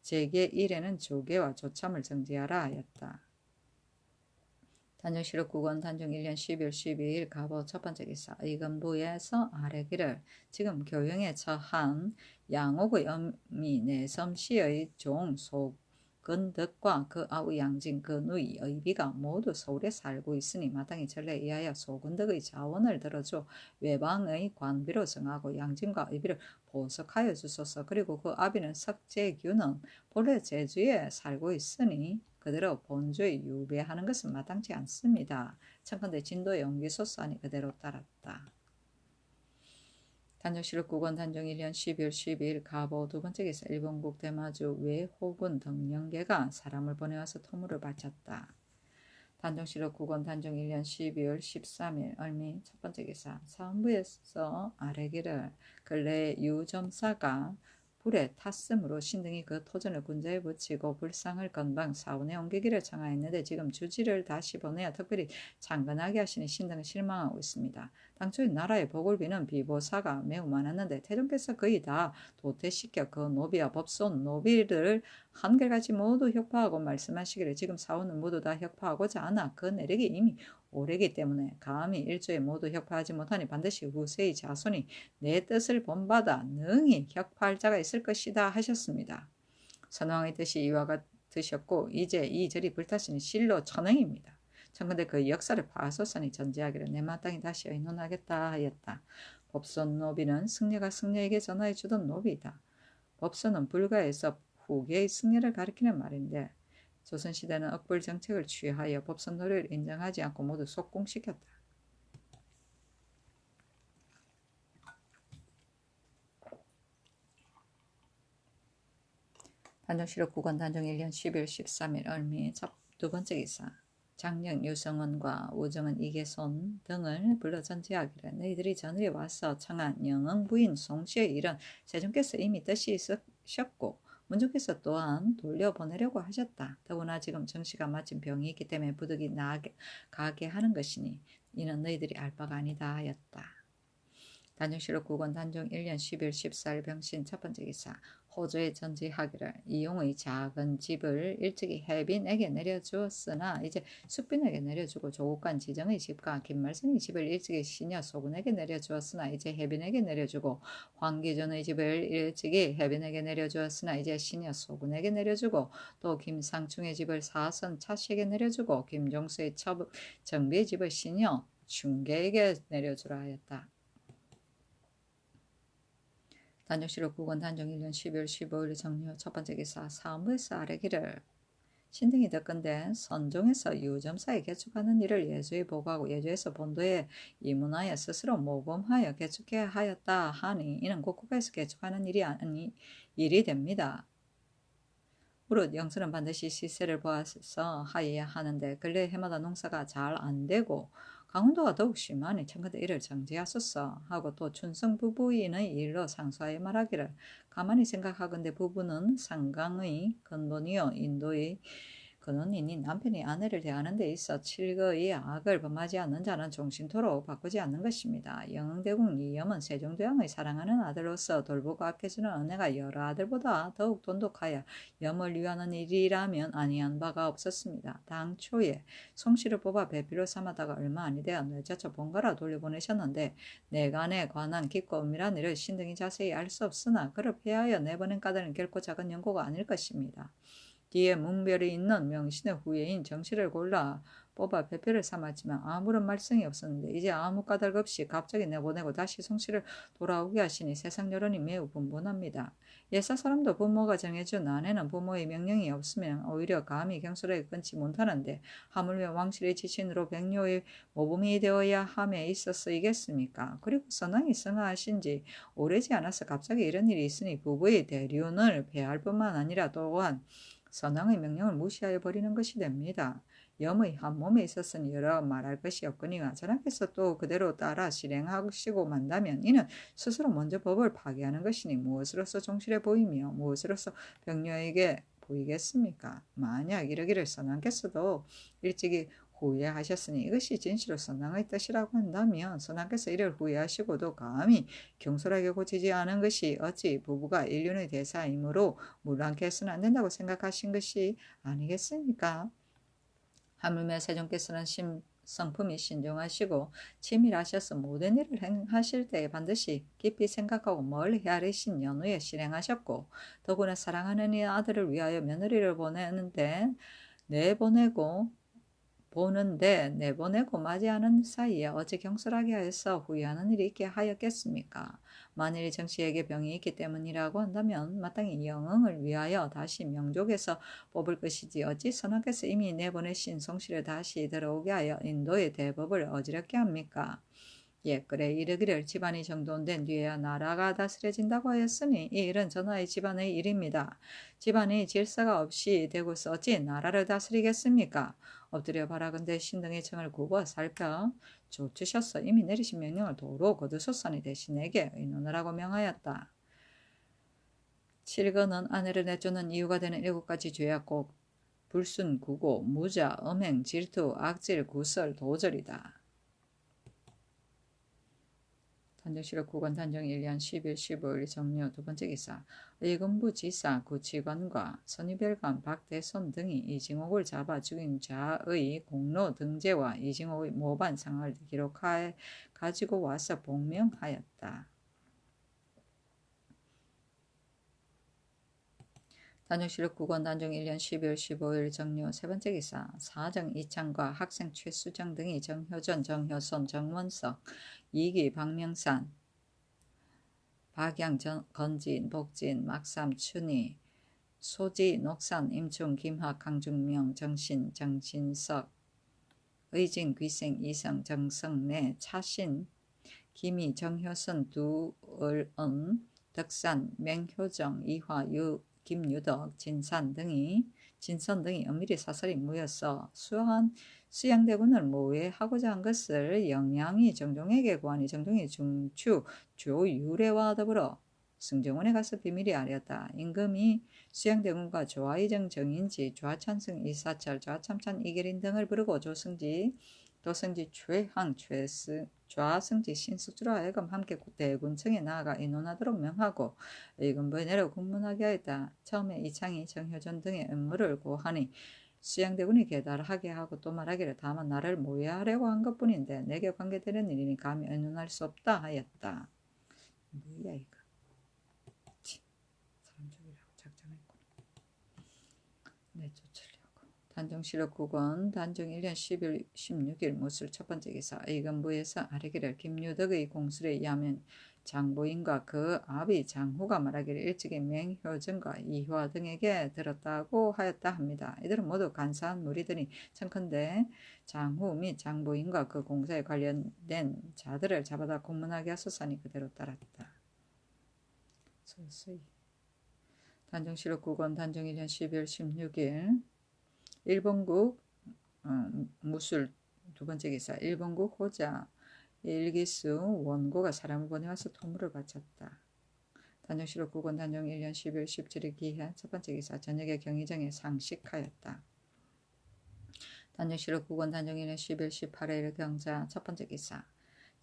제계 1에는 조계와 조참을 정지하라 하였다. 단종실록 국원 단종 1년 12월 12일 갑오 첫 번째 기사 의건부에서 아래기를 지금 교영에 처한 양옥의 어미 내섬씨의 종 소근덕과 그 아우 양진 그 누이 의비가 모두 서울에 살고 있으니 마땅히 전례에 의하여 소근덕의 자원을 들어줘 외방의 관비로 정하고 양진과 의비를 보석하여 주소서. 그리고 그 아비는 석재규는 본래 제주에 살고 있으니 그대로 본주에 유배하는 것은 마땅치 않습니다. 청컨대 진도에 옮기소서 하니 그대로 따랐다. 단정시력 구건 단정 1년 12월 12일 가보 두 번째 기사 일본국 대마주 외호군 등령계가 사람을 보내와서 토물을 바쳤다. 단정시력 구건 단정 1년 12월 13일 얼미 첫 번째 기사 사원부에서 아래기를 근래 유점사가 불에 탔으므로 신등이 그 토전을 군자에 붙이고 불상을 건방 사원에 옮기기를 청하였는데 지금 주지를 다시 보내야 특별히 창건하게 하시니 신등은 실망하고 있습니다. 당초에 나라의 보궐비는 비보사가 매우 많았는데 태종께서 거의 다 도태시켜 그 노비와 법손 노비를 한결같이 모두 혁파하고 말씀하시기를 지금 사원은 모두 다 혁파하고자 하나 그 내력이 이미 오래기 때문에 감히 일조에 모두 혁파하지 못하니 반드시 후세의 자손이 내 뜻을 본받아 능히 혁파할 자가 있을 것이다 하셨습니다. 선왕의 뜻이 이와 같으셨고 이제 이 절이 불탔으니 실로 천행입니다. 청근대 그 역사를 파소선이 전제하기를 내 마땅히 다시 의논하겠다 하였다. 법손 노비는 승려가 승려에게 전하여 주던 노비이다. 법손은 불가에서 후계의 승려를 가리키는 말인데 조선시대는 억불 정책을 취하여 법선 노래를 인정하지 않고 모두 속궁시켰다. 단정시력 구건 단정 1년 12월 13일 얼미 두 번째 기사 장령 유성원과 우정은 이계손 등을 불러 전제하기를 너희들이 전일에 와서 청한 영흥 부인 송씨의 일은 세종께서 이미 뜻이 있으셨고 문종께서 또한 돌려보내려고 하셨다. 더구나 지금 정씨가 마침 병이 있기 때문에 부득이 나가게 하는 것이니 이는 너희들이 알 바가 아니다 하였다. 단정시록 구건 단정 1년 12월 14일 병신 첫 번째 기사 호조에 전지하기를 이용의 작은 집을 일찍이 해빈에게 내려주었으나 이제 숙빈에게 내려주고 조국간 지정의 집과 김말성의 집을 일찍이 시녀 소군에게 내려주었으나 이제 해빈에게 내려주고 황기존의 집을 일찍이 해빈에게 내려주었으나 이제 시녀 소군에게 내려주고 또 김상충의 집을 사선 차씨에게 내려주고 김종수의 정비의 집을 시녀 중계에게 내려주라 하였다. 단정시록 구건 단정 1년 12월 15일 정료 첫 번째 기사 사무에서 아래기를 신등이 듣건대 선종에서 유점사에 개축하는 일을 예주에 보고하고 예주에서 본도에 이문하여 스스로 모범하여 개축해야 하였다 하니 이는 국국에서 개축하는 일이 됩니다. 무릇 영수는 반드시 시세를 보아서 하여야 하는데 근래 해마다 농사가 잘 안되고 강원도가 더욱 심하니 청근대 이를 정지하소서 하고 또 춘성 부부인의 일로 상소하여 말하기를 가만히 생각하건대 부부는 상강의 근본이요 인도의 근원이니 남편이 아내를 대하는 데 있어 칠거의 악을 범하지 않는 자는 종신토록 바꾸지 않는 것입니다. 영흥대국 이염은 세종대왕의 사랑하는 아들로서 돌보고 아껴주는 은혜가 여러 아들보다 더욱 돈독하여 염을 위하는 일이라면 아니한 바가 없었습니다. 당초에 송씨를 뽑아 배필로 삼아다가 얼마 아니되어 뇌자처 본가라 돌려보내셨는데 내간에 관한 깊고 은밀한 일을 신등이 자세히 알 수 없으나 그를 폐하여 내보낸 까닭은 결코 작은 연고가 아닐 것입니다. 뒤에 문별이 있는 명신의 후예인 정씨를 골라 뽑아 배필을 삼았지만 아무런 말썽이 없었는데 이제 아무 까닭 없이 갑자기 내보내고 다시 송씨를 돌아오게 하시니 세상 여론이 매우 분분합니다. 옛사 사람도 부모가 정해준 아내는 부모의 명령이 없으면 오히려 감히 경솔하게 끊지 못하는데 하물며 왕실의 지신으로 백료의 모범이 되어야 함에 있었으이겠습니까? 그리고 선왕이 성하하신 지 오래지 않아서 갑자기 이런 일이 있으니 부부의 대륜을 폐할 뿐만 아니라 또한 선왕의 명령을 무시하여 버리는 것이 됩니다. 염의 한 몸에 있었으니 여러 말할 것이 없거니와 전하께서 또 그대로 따라 실행하시고 만다면 이는 스스로 먼저 법을 파괴하는 것이니 무엇으로서 종실해 보이며 무엇으로서 병녀에게 보이겠습니까? 만약 이러기를 선왕께서도 일찍이 후회하셨으니 이것이 진실로 선왕의 뜻이라고 한다면 선왕께서 이를 후회하시고도 감히 경솔하게 고치지 않은 것이 어찌 부부가 인륜의 대사이므로 물랑케 해서는 안 된다고 생각하신 것이 아니겠습니까? 하물며 세종께서는 성품이 신중하시고 치밀하셔서 모든 일을 행하실 때 반드시 깊이 생각하고 멀리 헤아리신 연후에 실행하셨고 더구나 사랑하는 이 아들을 위하여 며느리를 내보내고 맞이하는 사이에 어찌 경솔하게 하여서 후회하는 일이 있게 하였겠습니까? 만일 정씨에게 병이 있기 때문이라고 한다면 마땅히 영흥을 위하여 다시 명족에서 뽑을 것이지 어찌 선왕께서 이미 내보내신 송씨를 다시 들어오게 하여 인도의 대법을 어지럽게 합니까? 예, 그래 이르기를 집안이 정돈된 뒤에야 나라가 다스려진다고 하였으니 이 일은 전하의 집안의 일입니다. 집안이 질서가 없이 되고서 어찌 나라를 다스리겠습니까? 엎드려 바라건대 신등의 청을 굽어 살펴 쫓으셔서 이미 내리신 명령을 도로 거두소서니 대신 내게 의논하라고 명하였다. 칠거는 아내를 내쫓는 이유가 되는 7가지 죄악 곧 불순, 구고, 무자, 음행, 질투, 악질, 구설, 도절이다. 단정실록 구건 단정 1년 10일 15일 정려 두 번째 기사 의금부 지사 구치관과 선의별관 박대손 등이 이징옥을 잡아 죽인 자의 공로 등재와 이징옥의 모반 상을 기록하여 가지고 와서 복명하였다. 단정실록 구건 단정 1년 12월 15일 정료 세 번째 기사 사정 이창과 학생 최수정 등이 정효전, 정효손, 정원석, 이기, 박명산, 박양, 건진, 복진, 막삼, 춘희, 소지, 녹산, 임충, 김학, 강중명, 정신, 정신석, 의진, 귀생, 이성, 정성래, 차신, 김희, 정효선, 두을은, 덕산, 맹효정, 이화, 김유덕, 진선 등이 엄밀히 사설이 모여서 수양대군을 모해하고자 한 것을 영양이 정종에게 구하니 정종이 중추 조유래와 더불어 승정원에 가서 비밀히 알렸다. 임금이 수양대군과 조아이정 정인지 좌찬승 이사철 좌참찬 이계린 등을 부르고 조승지 도승지 최항 좌승지 신숙주로 하여금 함께 대군청에 나아가 의논하도록 명하고 의금부에 내려 군문하게 하였다. 처음에 이창이 정효전 등의 음모를 고하니 수양대군이 계달하게 하고 또 말하기를 다만 나를 모해하려고 한 것뿐인데 내게 관계되는 일이니 감히 의논할 수 없다 하였다. 뭐야 이거. 사람 죽이라고 작정했구나. 내쫓으려고. 단정실록 9권 단정 1년 10일 16일 무술 첫 번째 기사 의금부에서 아뢰기를 김유덕의 공술에 의하면 장보인과 그 아비 장후가 말하기를 일찍이 맹효정과 이화 등에게 들었다고 하였다 합니다. 이들은 모두 간사한 무리들이 청컨대 장후 및 장보인과 그 공사에 관련된 자들을 잡아다 공문하게 하소서니 그대로 따랐다. 서서히. 단정실록 9권 단정 1년 12월 16일 일본국 무술 두 번째 기사 일본국 호자 일기수 원고가 사람을 보내와서 토물을 바쳤다. 단정실록 9권 단정 1년 12월 17일 기해 첫 번째 기사 저녁에 경희정에 상식하였다. 단정실록 9권 단정 1년 12월 18일 경자 첫 번째 기사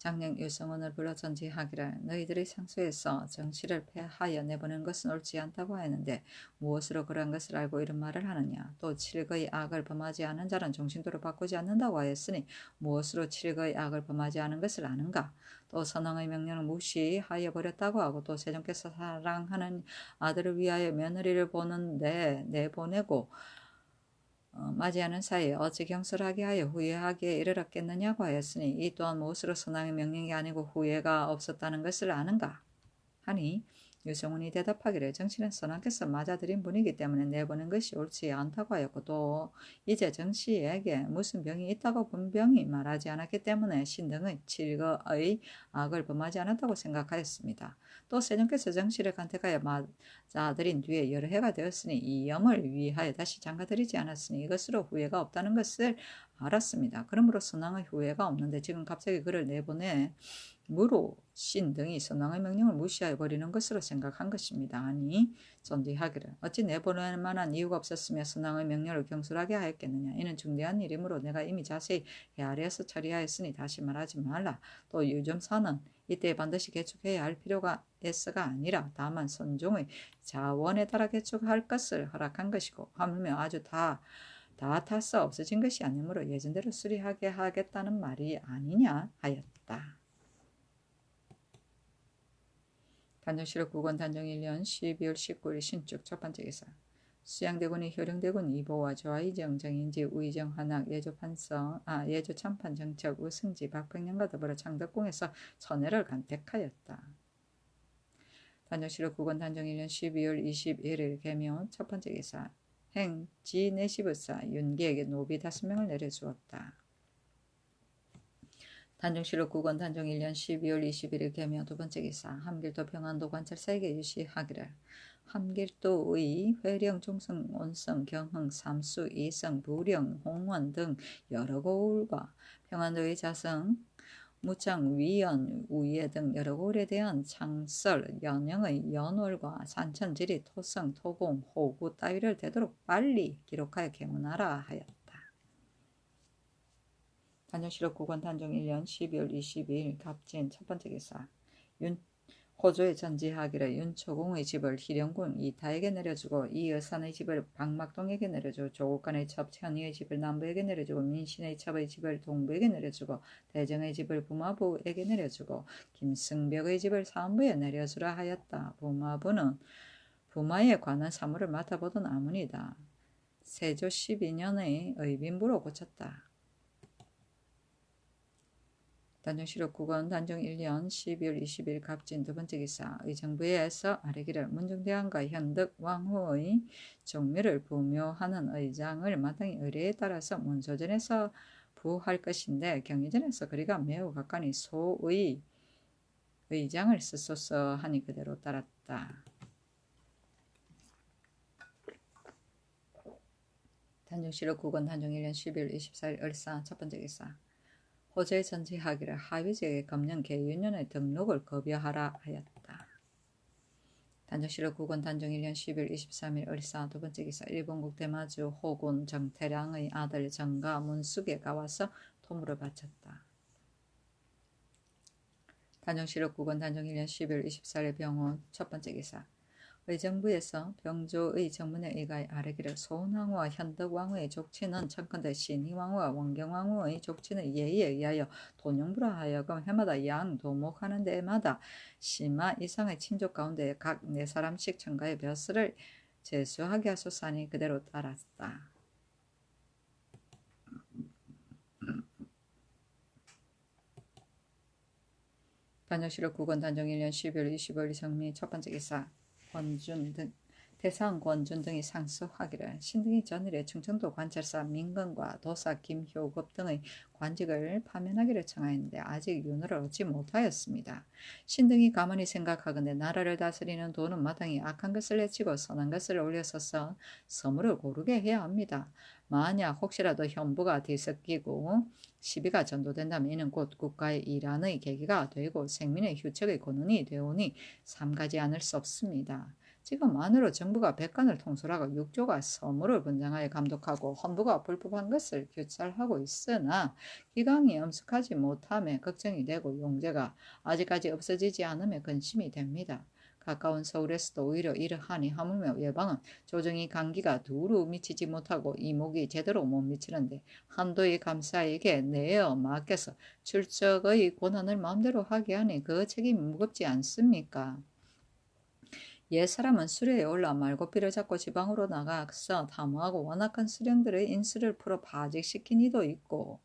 장령 유성원을 불러 전지하기를 너희들이 상소해서 정씨를 폐하여 내보낸 것은 옳지 않다고 하였는데 무엇으로 그러한 것을 알고 이런 말을 하느냐. 또 칠거의 악을 범하지 않은 자는 종신도를 바꾸지 않는다고 하였으니 무엇으로 칠거의 악을 범하지 않은 것을 아는가. 또 선왕의 명령을 무시하여 버렸다고 하고 또 세종께서 사랑하는 아들을 위하여 며느리를 보는데 내보내고 맞이하는 사이에 어찌 경솔하게 하여 후회하기에 이르렀겠느냐고 하였으니 이 또한 무엇으로 선왕의 명령이 아니고 후회가 없었다는 것을 아는가 하니 유성훈이 대답하기를 정씨는 선왕께서 맞아들인 분이기 때문에 내보낸 것이 옳지 않다고 하였고 또 이제 정씨에게 무슨 병이 있다고 분명히 말하지 않았기 때문에 신등의 칠거의 악을 범하지 않았다고 생각하였습니다. 또 세종께서 정씨를 간택하여 맞아들인 뒤에 여러 해가 되었으니 이 염을 위하여 다시 장가들이지 않았으니 이것으로 후회가 없다는 것을 알았습니다. 그러므로 선왕의 후회가 없는데 지금 갑자기 그를 내보내 무로 신등이 선왕의 명령을 무시하여 버리는 것으로 생각한 것입니다. 아니 전지하기를 어찌 내보낼 만한 이유가 없었으며 선왕의 명령을 경솔하게 하였겠느냐. 이는 중대한 일이므로 내가 이미 자세히 헤아려서 처리하였으니 다시 말하지 말라. 또 유점사는 이때 반드시 개축해야 할 필요가 있어가 아니라 다만 선종의 자원에 따라 개축할 것을 허락한 것이고 하물며 아주 다 타서 없어진 것이 아니므로 예전대로 수리하게 하겠다는 말이 아니냐 하였다. 단정실록 9권 단정 1년 12월 19일 신축 첫 번째 기사 수양대군이 효령대군 이보와 조아이정 정인지 우이정 한학 예조 참판 정척 우승지 박평년과 더불어 창덕궁에서 천해를 간택하였다. 단정실록 9권 단정 1년 12월 21일 개묘 첫 번째 기사 행 지내시부사 윤기에게 노비 5명을 내려주었다. 단종실록 9권 단종 1년 12월 21일 개명 두 번째 기사 함길도 평안도 관찰사에게 유시하기를 함길도의 회령, 종성, 온성, 경흥, 삼수, 이성, 부령, 홍원 등 여러 고을과 평안도의 자성, 무창, 위연, 우예 등 여러 고을에 대한 창설, 연영의 연월과 산천, 지리, 토성, 토공, 호구 따위를 되도록 빨리 기록하여 계문하라 하였다. 단종실록 9권 단종 1년 12월 22일 갑진 첫 번째 기사 호조에 전지하기를 윤초공의 집을 희령군 이타에게 내려주고 이여산의 집을 박막동에게 내려주고 조국간의 첩 현희의 집을 남부에게 내려주고 민신의 첩의 집을 동부에게 내려주고 대정의 집을 부마부에게 내려주고 김승벽의 집을 사은부에 내려주라 하였다. 부마부는 부마에 관한 사무를 맡아보던 아문이다. 세조 12년의 의빈부로 고쳤다. 단종실록 9권 단종 1년 12월 20일 갑진 두 번째 기사 의정부에서 아래기를 문정대왕과 현득 왕후의 종묘를 부묘하는 의장을 마땅히 의례에 따라서 문소전에서 부할 것인데 경의전에서 거리가 매우 가까니 소의 의장을 쓰소서 하니 그대로 따랐다. 단종실록 9권 단종 1년 12월 24일 을사 첫 번째 기사 호조에 전지하기를 하위지역의 검령 계윤년의 등록을 급여하라 하였다. 단종실록 9권 단종 1년 12월 23일 을사 두 번째 기사 일본국 대마주 호군 정태량의 아들 정가 문숙에가 와서 토물을 바쳤다. 단종실록 9권 단종 1년 12월 24일 병원 첫 번째 기사 의정부에서 병조의 정문에 의가에 아래기를 소은왕후와 현덕왕후의 족치는 청컨대 신희왕후와 원경왕후의 족치는 예의에 의하여 돈용부라 하여금 해마다 양도목하는 데마다 심화 이상의 친족 가운데 각 4사람씩 청가의 벼슬을 제수하게 하소서하니 그대로 따랐다. 단종실록 9권 단종 1년 12월 25일 정미 첫 번째 기사 권준 등 대상 권준 등이 상수하기를 신등이 전일에 충청도 관찰사 민건과 도사 김효급 등의 관직을 파면하기를 청하였는데 아직 윤호를 얻지 못하였습니다. 신등이 가만히 생각하건대 나라를 다스리는 도는 마땅히 악한 것을 내치고 선한 것을 올려서서 서무를 고르게 해야 합니다. 만약 혹시라도 현부가 뒤섞이고 시비가 전도된다면 이는 곧 국가의 일환의 계기가 되고 생민의 휴척의 고난이 되오니 삼가지 않을 수 없습니다. 지금 안으로 정부가 백관을 통솔하고 육조가 서무를 분장하여 감독하고 헌부가 불법한 것을 규찰하고 있으나 기강이 엄숙하지 못함에 걱정이 되고 용제가 아직까지 없어지지 않음에 근심이 됩니다. 가까운 서울에서도 오히려 이러하니 하물며 외방은 조정이 감기가 두루 미치지 못하고 이목이 제대로 못 미치는데 한도의 감사에게 내어 맡겨서 출적의 권한을 마음대로 하게 하니 그 책임이 무겁지 않습니까? 옛 사람은 수레에 올라 말고삐를 잡고 지방으로 나가서 탐호하고 완악한 수령들의 인수를 풀어 파직시킨 이도 있고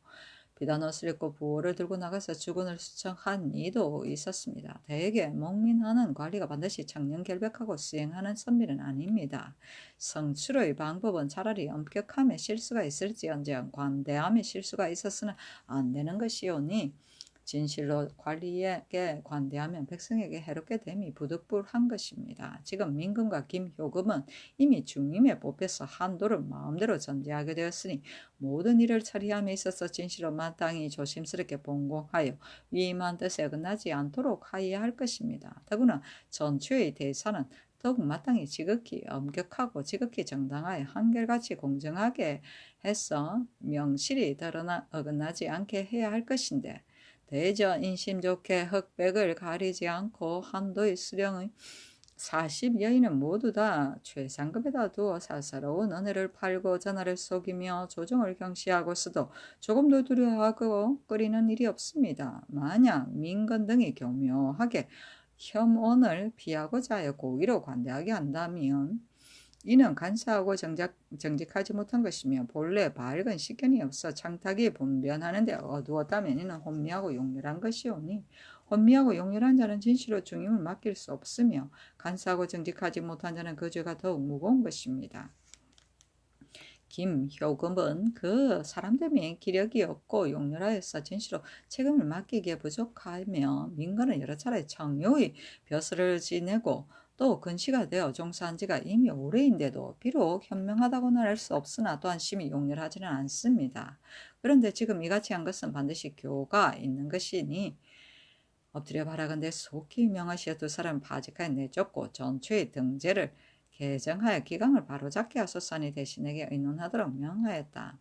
비단 옷을 입고 부호를 들고 나가서 주군을 수청한 이도 있었습니다. 대개 목민하는 관리가 반드시 청렴결백하고 수행하는 선비는 아닙니다. 성출의 방법은 차라리 엄격함에 실수가 있을지언정 관대함에 실수가 있었으나 안 되는 것이오니 진실로 관리에게 관대하면 백성에게 해롭게 됨이 부득불한 것입니다. 지금 민금과 김효금은 이미 중임에 뽑혀서 한도를 마음대로 전제하게 되었으니 모든 일을 처리함에 있어서 진실로 마땅히 조심스럽게 본공하여 위임한 뜻에 어긋나지 않도록 하여야 할 것입니다. 더구나 전추의 대사는 더욱 마땅히 지극히 엄격하고 지극히 정당하여 한결같이 공정하게 해서 명실이 드러나 어긋나지 않게 해야 할 것인데 대저 인심 좋게 흑백을 가리지 않고 한도의 수령의 40여인은 모두 다 최상급에다 두어 사사로운 은혜를 팔고 전하를 속이며 조정을 경시하고서도 조금도 두려워하고 끓이는 일이 없습니다. 만약 민건 등이 교묘하게 혐오를 피하고자 하여 고의로 관대하게 한다면 이는 간사하고 정직하지 못한 것이며 본래 밝은 식견이 없어 창탁이 분변하는데 어두웠다면 이는 혼미하고 용렬한 것이오니 혼미하고 용렬한 자는 진실로 중임을 맡길 수 없으며 간사하고 정직하지 못한 자는 그 죄가 더욱 무거운 것입니다. 김효금은 그 사람됨이 기력이 없고 용렬하여서 진시로 책임을 맡기기에 부족하며 민간은 여러 차례 청요히 벼슬을 지내고 또 근시가 되어 종사한 지가 이미 오래인데도 비록 현명하다고는 할 수 없으나 또한 심히 용렬하지는 않습니다. 그런데 지금 이같이 한 것은 반드시 교가 있는 것이니 엎드려 바라건대 속히 명하시어 두 사람 바지카에 내쫓고 전초의 등재를 개정하여 기강을 바로잡게 하소서니 대신에게 의논하도록 명하였다.